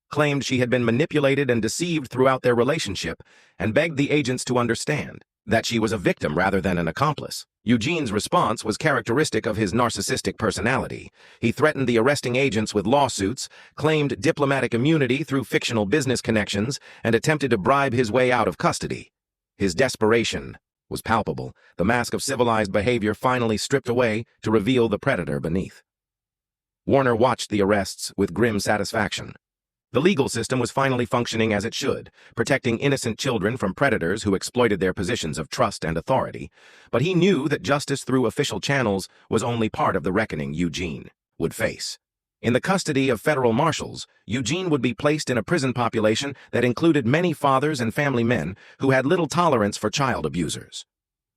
claimed she had been manipulated and deceived throughout their relationship, and begged the agents to understand that she was a victim rather than an accomplice. Eugene's response was characteristic of his narcissistic personality. He threatened the arresting agents with lawsuits, claimed diplomatic immunity through fictional business connections, and attempted to bribe his way out of custody. His desperation was palpable, the mask of civilized behavior finally stripped away to reveal the predator beneath. Warner watched the arrests with grim satisfaction. The legal system was finally functioning as it should, protecting innocent children from predators who exploited their positions of trust and authority. But he knew that justice through official channels was only part of the reckoning Eugene would face. In the custody of federal marshals, Eugene would be placed in a prison population that included many fathers and family men who had little tolerance for child abusers.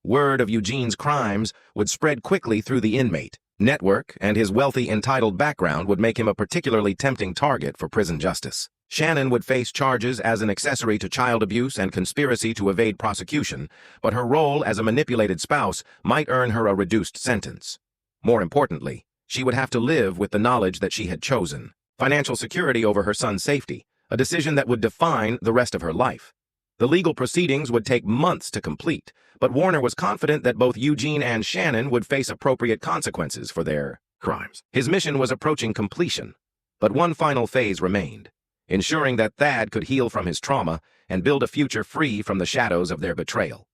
Word of Eugene's crimes would spread quickly through the inmate network, and his wealthy, entitled background would make him a particularly tempting target for prison justice. Shannon would face charges as an accessory to child abuse and conspiracy to evade prosecution, but her role as a manipulated spouse might earn her a reduced sentence. More importantly, she would have to live with the knowledge that she had chosen financial security over her son's safety, a decision that would define the rest of her life. The legal proceedings would take months to complete, but Warner was confident that both Eugene and Shannon would face appropriate consequences for their crimes. His mission was approaching completion. But one final phase remained, ensuring that Thad could heal from his trauma and build a future free from the shadows of their betrayal.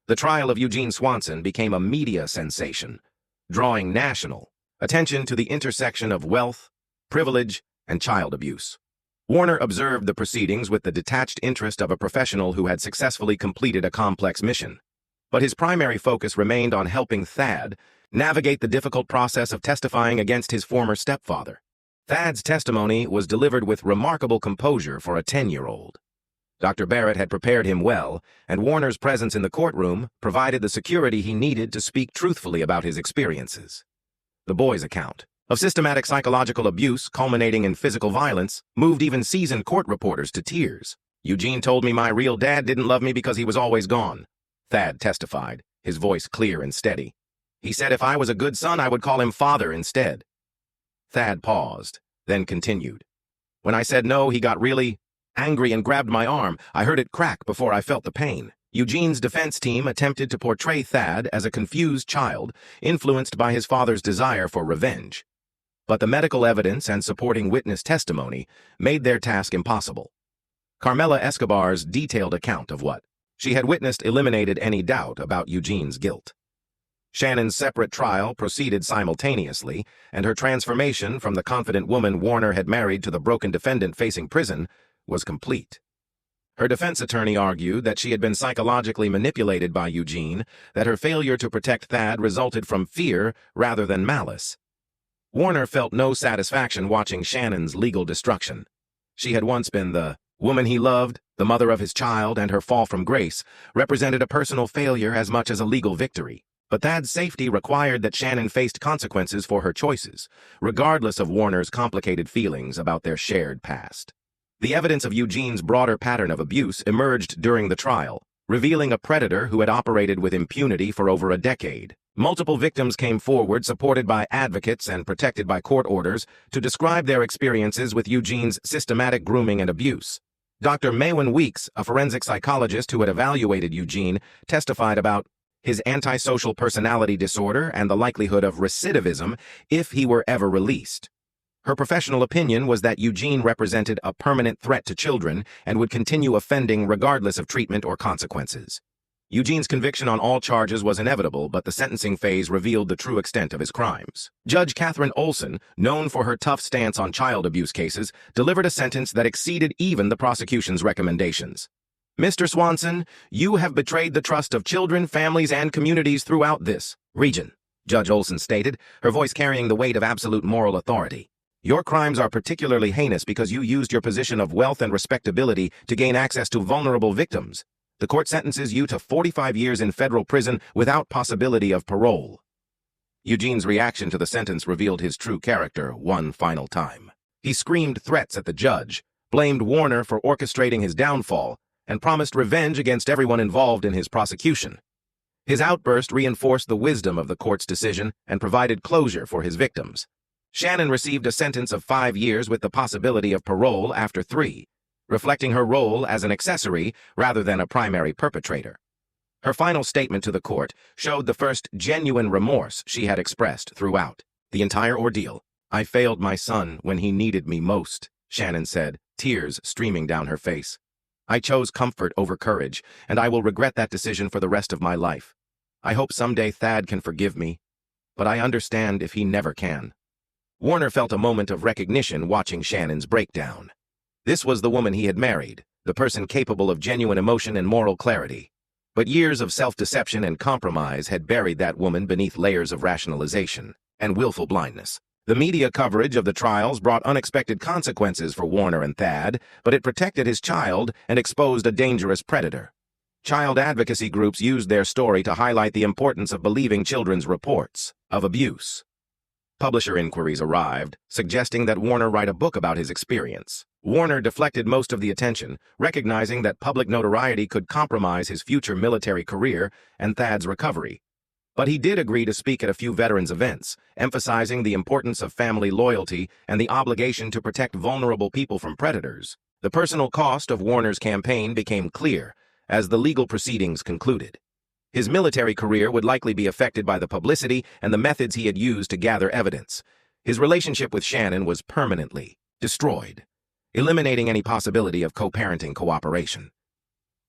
The trial of Eugene Swanson became a media sensation, drawing national attention to the intersection of wealth, privilege, and child abuse. Warner observed the proceedings with the detached interest of a professional who had successfully completed a complex mission. But his primary focus remained on helping Thad navigate the difficult process of testifying against his former stepfather. Thad's testimony was delivered with remarkable composure for a 10-year-old. Dr. Barrett had prepared him well, and Warner's presence in the courtroom provided the security he needed to speak truthfully about his experiences. The boy's account of systematic psychological abuse culminating in physical violence moved even seasoned court reporters to tears. "Eugene told me my real dad didn't love me because he was always gone," Thad testified, his voice clear and steady. "He said if I was a good son, I would call him father instead." Thad paused, then continued. "When I said no, he got really angry and grabbed my arm. I heard it crack before I felt the pain." Eugene's defense team attempted to portray Thad as a confused child, influenced by his father's desire for revenge. But the medical evidence and supporting witness testimony made their task impossible. Carmela Escobar's detailed account of what she had witnessed eliminated any doubt about Eugene's guilt. Shannon's separate trial proceeded simultaneously, and her transformation from the confident woman Warner had married to the broken defendant facing prison was complete. Her defense attorney argued that she had been psychologically manipulated by Eugene, that her failure to protect Thad resulted from fear rather than malice. Warner felt no satisfaction watching Shannon's legal destruction. She had once been the woman he loved, the mother of his child, and her fall from grace represented a personal failure as much as a legal victory. But Thad's safety required that Shannon faced consequences for her choices, regardless of Warner's complicated feelings about their shared past. The evidence of Eugene's broader pattern of abuse emerged during the trial, revealing a predator who had operated with impunity for over a decade. Multiple victims came forward, supported by advocates and protected by court orders, to describe their experiences with Eugene's systematic grooming and abuse. Dr. Maywin Weeks, a forensic psychologist who had evaluated Eugene, testified about his antisocial personality disorder and the likelihood of recidivism if he were ever released. Her professional opinion was that Eugene represented a permanent threat to children and would continue offending regardless of treatment or consequences. Eugene's conviction on all charges was inevitable, but the sentencing phase revealed the true extent of his crimes. Judge Catherine Olson, known for her tough stance on child abuse cases, delivered a sentence that exceeded even the prosecution's recommendations. "Mr. Swanson, you have betrayed the trust of children, families, and communities throughout this region," Judge Olson stated, her voice carrying the weight of absolute moral authority. "Your crimes are particularly heinous because you used your position of wealth and respectability to gain access to vulnerable victims. The court sentences you to 45 years in federal prison without possibility of parole." Eugene's reaction to the sentence revealed his true character one final time. He screamed threats at the judge, blamed Warner for orchestrating his downfall, and promised revenge against everyone involved in his prosecution. His outburst reinforced the wisdom of the court's decision and provided closure for his victims. Shannon received a sentence of 5 years with the possibility of parole after 3, reflecting her role as an accessory rather than a primary perpetrator. Her final statement to the court showed the first genuine remorse she had expressed throughout the entire ordeal. "I failed my son when he needed me most," Shannon said, tears streaming down her face. "I chose comfort over courage, and I will regret that decision for the rest of my life. I hope someday Thad can forgive me, but I understand if he never can." Warner felt a moment of recognition watching Shannon's breakdown. This was the woman he had married, the person capable of genuine emotion and moral clarity. But years of self-deception and compromise had buried that woman beneath layers of rationalization and willful blindness. The media coverage of the trials brought unexpected consequences for Warner and Thad, but it protected his child and exposed a dangerous predator. Child advocacy groups used their story to highlight the importance of believing children's reports of abuse. Publisher inquiries arrived, suggesting that Warner write a book about his experience. Warner deflected most of the attention, recognizing that public notoriety could compromise his future military career and Thad's recovery. But he did agree to speak at a few veterans' events, emphasizing the importance of family loyalty and the obligation to protect vulnerable people from predators. The personal cost of Warner's campaign became clear as the legal proceedings concluded. His military career would likely be affected by the publicity and the methods he had used to gather evidence. His relationship with Shannon was permanently destroyed, eliminating any possibility of co-parenting cooperation.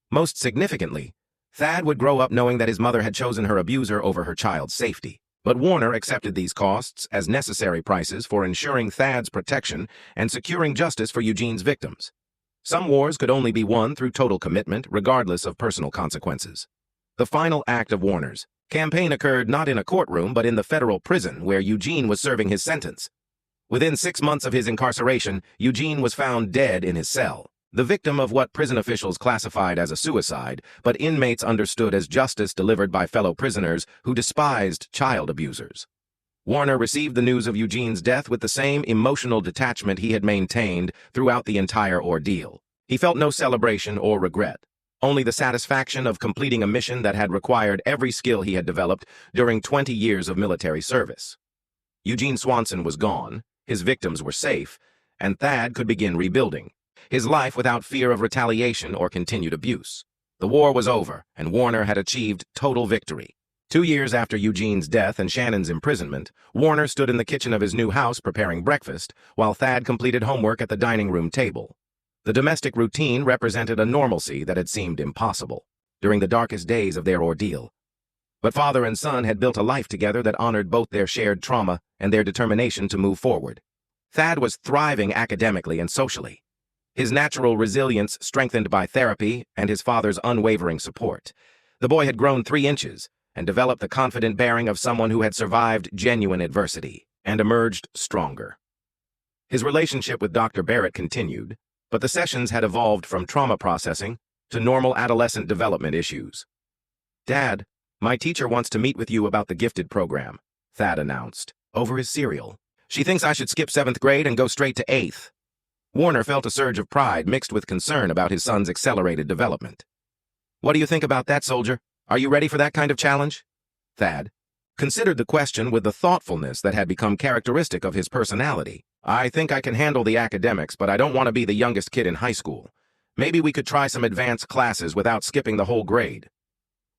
Most significantly, Thad would grow up knowing that his mother had chosen her abuser over her child's safety. But Warner accepted these costs as necessary prices for ensuring Thad's protection and securing justice for Eugene's victims. Some wars could only be won through total commitment, regardless of personal consequences. The final act of Warner's campaign occurred not in a courtroom but in the federal prison where Eugene was serving his sentence. Within 6 months of his incarceration, Eugene was found dead in his cell, the victim of what prison officials classified as a suicide, but inmates understood as justice delivered by fellow prisoners who despised child abusers. Warner received the news of Eugene's death with the same emotional detachment he had maintained throughout the entire ordeal. He felt no celebration or regret, only the satisfaction of completing a mission that had required every skill he had developed during 20 years of military service. Eugene Swanson was gone, his victims were safe, and Thad could begin rebuilding his life without fear of retaliation or continued abuse. The war was over, and Warner had achieved total victory. 2 years after Eugene's death and Shannon's imprisonment, Warner stood in the kitchen of his new house preparing breakfast, while Thad completed homework at the dining room table. The domestic routine represented a normalcy that had seemed impossible during the darkest days of their ordeal. But father and son had built a life together that honored both their shared trauma and their determination to move forward. Thad was thriving academically and socially, his natural resilience strengthened by therapy and his father's unwavering support. The boy had grown 3 inches and developed the confident bearing of someone who had survived genuine adversity and emerged stronger. His relationship with Dr. Barrett continued, but the sessions had evolved from trauma processing to normal adolescent development issues. "Dad, my teacher wants to meet with you about the gifted program," Thad announced, over his cereal. "She thinks I should skip 7th grade and go straight to 8th. Warner felt a surge of pride mixed with concern about his son's accelerated development. "What do you think about that, soldier? Are you ready for that kind of challenge?" Thad considered the question with the thoughtfulness that had become characteristic of his personality. "I think I can handle the academics, but I don't want to be the youngest kid in high school. Maybe we could try some advanced classes without skipping the whole grade."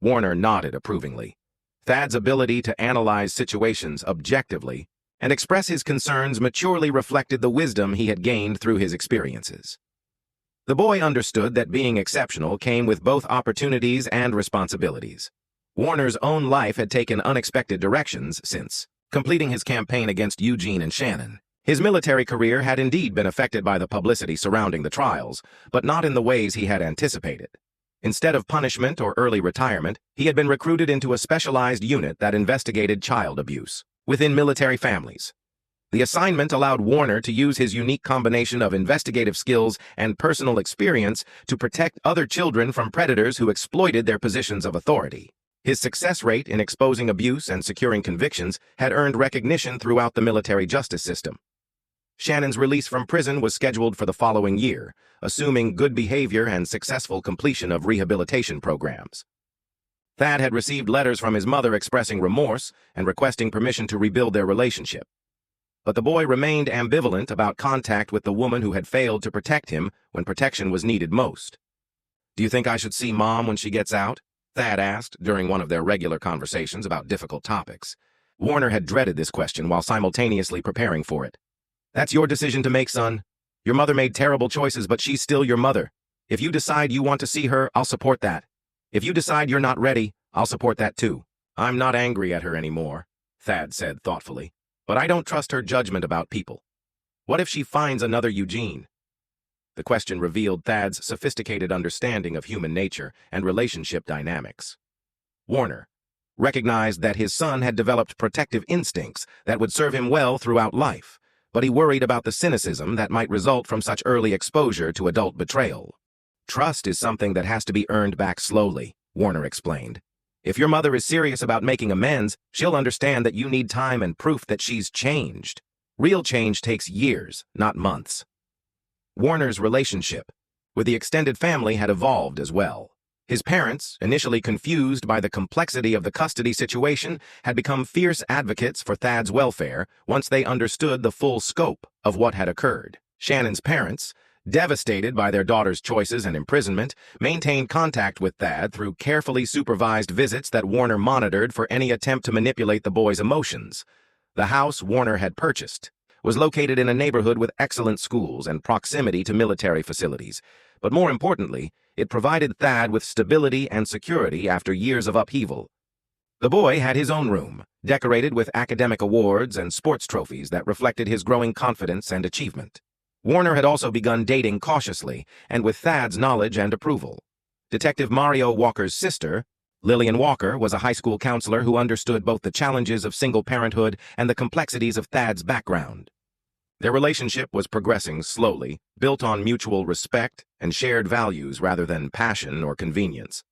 Warner nodded approvingly. Thad's ability to analyze situations objectively and express his concerns maturely reflected the wisdom he had gained through his experiences. The boy understood that being exceptional came with both opportunities and responsibilities. Warner's own life had taken unexpected directions since completing his campaign against Eugene and Shannon. His military career had indeed been affected by the publicity surrounding the trials, but not in the ways he had anticipated. Instead of punishment or early retirement, he had been recruited into a specialized unit that investigated child abuse within military families. The assignment allowed Warner to use his unique combination of investigative skills and personal experience to protect other children from predators who exploited their positions of authority. His success rate in exposing abuse and securing convictions had earned recognition throughout the military justice system. Shannon's release from prison was scheduled for the following year, assuming good behavior and successful completion of rehabilitation programs. Thad had received letters from his mother expressing remorse and requesting permission to rebuild their relationship. But the boy remained ambivalent about contact with the woman who had failed to protect him when protection was needed most. "Do you think I should see Mom when she gets out?" Thad asked during one of their regular conversations about difficult topics. Warner had dreaded this question while simultaneously preparing for it. "That's your decision to make, son. Your mother made terrible choices, but she's still your mother. If you decide you want to see her, I'll support that. If you decide you're not ready, I'll support that too." "I'm not angry at her anymore," Thad said thoughtfully, "but I don't trust her judgment about people. What if she finds another Eugene?" The question revealed Thad's sophisticated understanding of human nature and relationship dynamics. Warner recognized that his son had developed protective instincts that would serve him well throughout life, but he worried about the cynicism that might result from such early exposure to adult betrayal. "Trust is something that has to be earned back slowly," Warner explained. "If your mother is serious about making amends, she'll understand that you need time and proof that she's changed. Real change takes years, not months." Warner's relationship with the extended family had evolved as well. His parents, initially confused by the complexity of the custody situation, had become fierce advocates for Thad's welfare once they understood the full scope of what had occurred. Shannon's parents, devastated by their daughter's choices and imprisonment, maintained contact with Thad through carefully supervised visits that Warner monitored for any attempt to manipulate the boy's emotions. The house Warner had purchased was located in a neighborhood with excellent schools and proximity to military facilities, but more importantly, it provided Thad with stability and security after years of upheaval. The boy had his own room, decorated with academic awards and sports trophies that reflected his growing confidence and achievement. Warner had also begun dating cautiously and with Thad's knowledge and approval. Detective Mario Walker's sister, Lillian Walker, was a high school counselor who understood both the challenges of single parenthood and the complexities of Thad's background. Their relationship was progressing slowly, built on mutual respect and shared values rather than passion or convenience.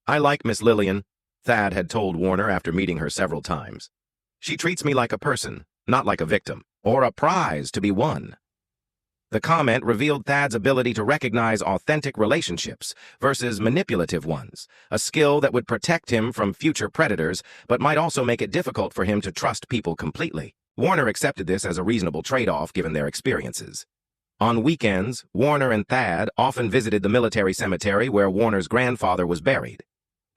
"I like Miss Lillian," Thad had told Warner after meeting her several times. "She treats me like a person, not like a victim, or a prize to be won." The comment revealed Thad's ability to recognize authentic relationships versus manipulative ones, a skill that would protect him from future predators but might also make it difficult for him to trust people completely. Warner accepted this as a reasonable trade-off given their experiences. On weekends, Warner and Thad often visited the military cemetery where Warner's grandfather was buried.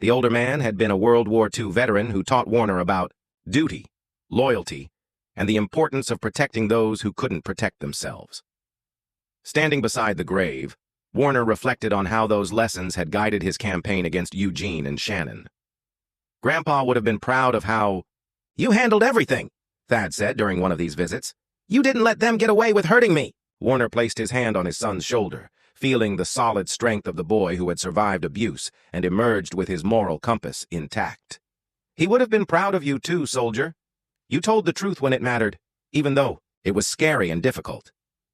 The older man had been a World War II veteran who taught Warner about duty, loyalty, and the importance of protecting those who couldn't protect themselves. Standing beside the grave, Warner reflected on how those lessons had guided his campaign against Eugene and Shannon. "Grandpa would have been proud of how you handled everything," Thad said during one of these visits. "You didn't let them get away with hurting me." Warner placed his hand on his son's shoulder, feeling the solid strength of the boy who had survived abuse and emerged with his moral compass intact. "He would have been proud of you too, soldier. You told the truth when it mattered, even though it was scary and difficult."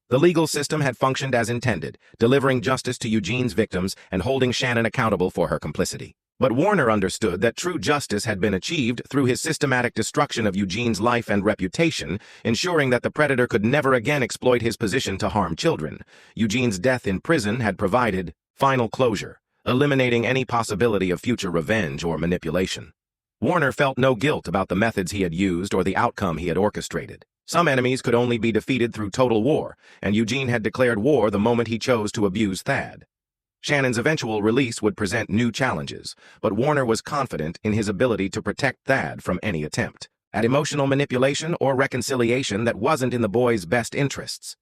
The legal system had functioned as intended, delivering justice to Eugene's victims and holding Shannon accountable for her complicity. But Warner understood that true justice had been achieved through his systematic destruction of Eugene's life and reputation, ensuring that the predator could never again exploit his position to harm children. Eugene's death in prison had provided final closure, eliminating any possibility of future revenge or manipulation. Warner felt no guilt about the methods he had used or the outcome he had orchestrated. Some enemies could only be defeated through total war, and Eugene had declared war the moment he chose to abuse Thad. Shannon's eventual release would present new challenges, but Warner was confident in his ability to protect Thad from any attempt at emotional manipulation or reconciliation that wasn't in the boy's best interests.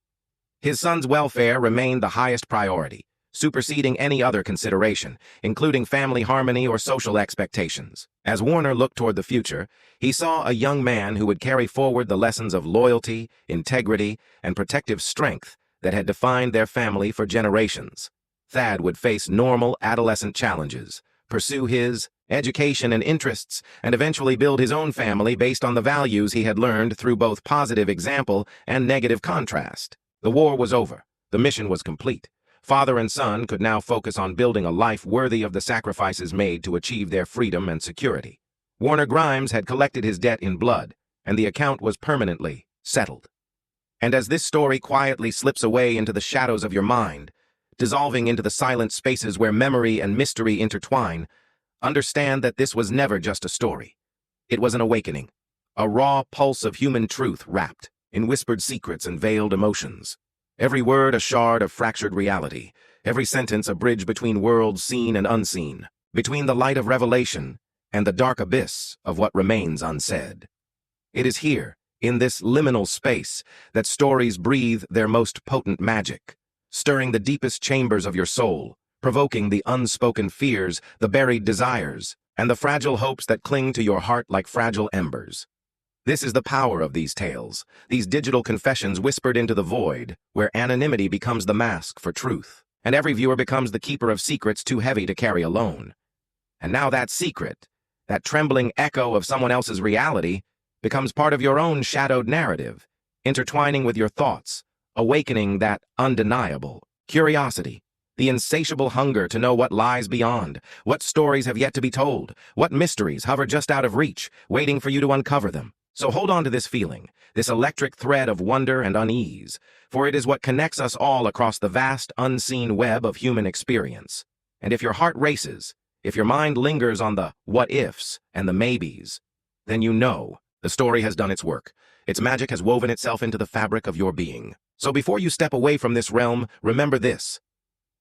His son's welfare remained the highest priority, superseding any other consideration, including family harmony or social expectations. As Warner looked toward the future, he saw a young man who would carry forward the lessons of loyalty, integrity, and protective strength that had defined their family for generations. Thad would face normal adolescent challenges, pursue his education and interests, and eventually build his own family based on the values he had learned through both positive example and negative contrast. The war was over. The mission was complete. Father and son could now focus on building a life worthy of the sacrifices made to achieve their freedom and security. Warner Grimes had collected his debt in blood, and the account was permanently settled. And as this story quietly slips away into the shadows of your mind, dissolving into the silent spaces where memory and mystery intertwine, understand that this was never just a story. It was an awakening, a raw pulse of human truth wrapped in whispered secrets and veiled emotions. Every word a shard of fractured reality, every sentence a bridge between worlds seen and unseen, between the light of revelation and the dark abyss of what remains unsaid. It is here, in this liminal space, that stories breathe their most potent magic, stirring the deepest chambers of your soul, provoking the unspoken fears, the buried desires, and the fragile hopes that cling to your heart like fragile embers. This is the power of these tales, these digital confessions whispered into the void, where anonymity becomes the mask for truth, and every viewer becomes the keeper of secrets too heavy to carry alone. And now that secret, that trembling echo of someone else's reality, becomes part of your own shadowed narrative, intertwining with your thoughts, awakening that undeniable curiosity, the insatiable hunger to know what lies beyond, what stories have yet to be told, what mysteries hover just out of reach, waiting for you to uncover them. So hold on to this feeling, this electric thread of wonder and unease, for it is what connects us all across the vast, unseen web of human experience. And if your heart races, if your mind lingers on the what-ifs and the maybes, then you know the story has done its work. Its magic has woven itself into the fabric of your being. So before you step away from this realm, remember this.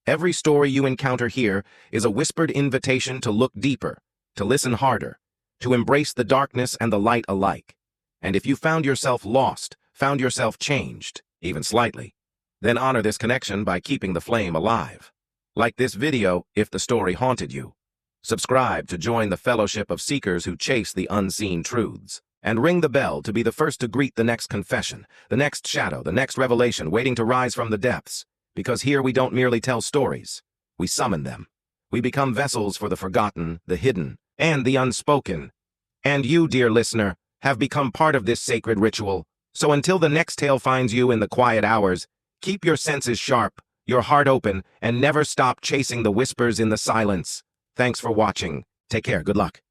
Every story you encounter here is a whispered invitation to look deeper, to listen harder, to embrace the darkness and the light alike. And if you found yourself lost, found yourself changed, even slightly, then honor this connection by keeping the flame alive. Like this video if the story haunted you. Subscribe to join the fellowship of seekers who chase the unseen truths. And ring the bell to be the first to greet the next confession, the next shadow, the next revelation waiting to rise from the depths. Because here we don't merely tell stories, we summon them. We become vessels for the forgotten, the hidden, and the unspoken. And you, dear listener, have become part of this sacred ritual. So until the next tale finds you in the quiet hours, keep your senses sharp, your heart open, and never stop chasing the whispers in the silence. Thanks for watching. Take care. Good luck.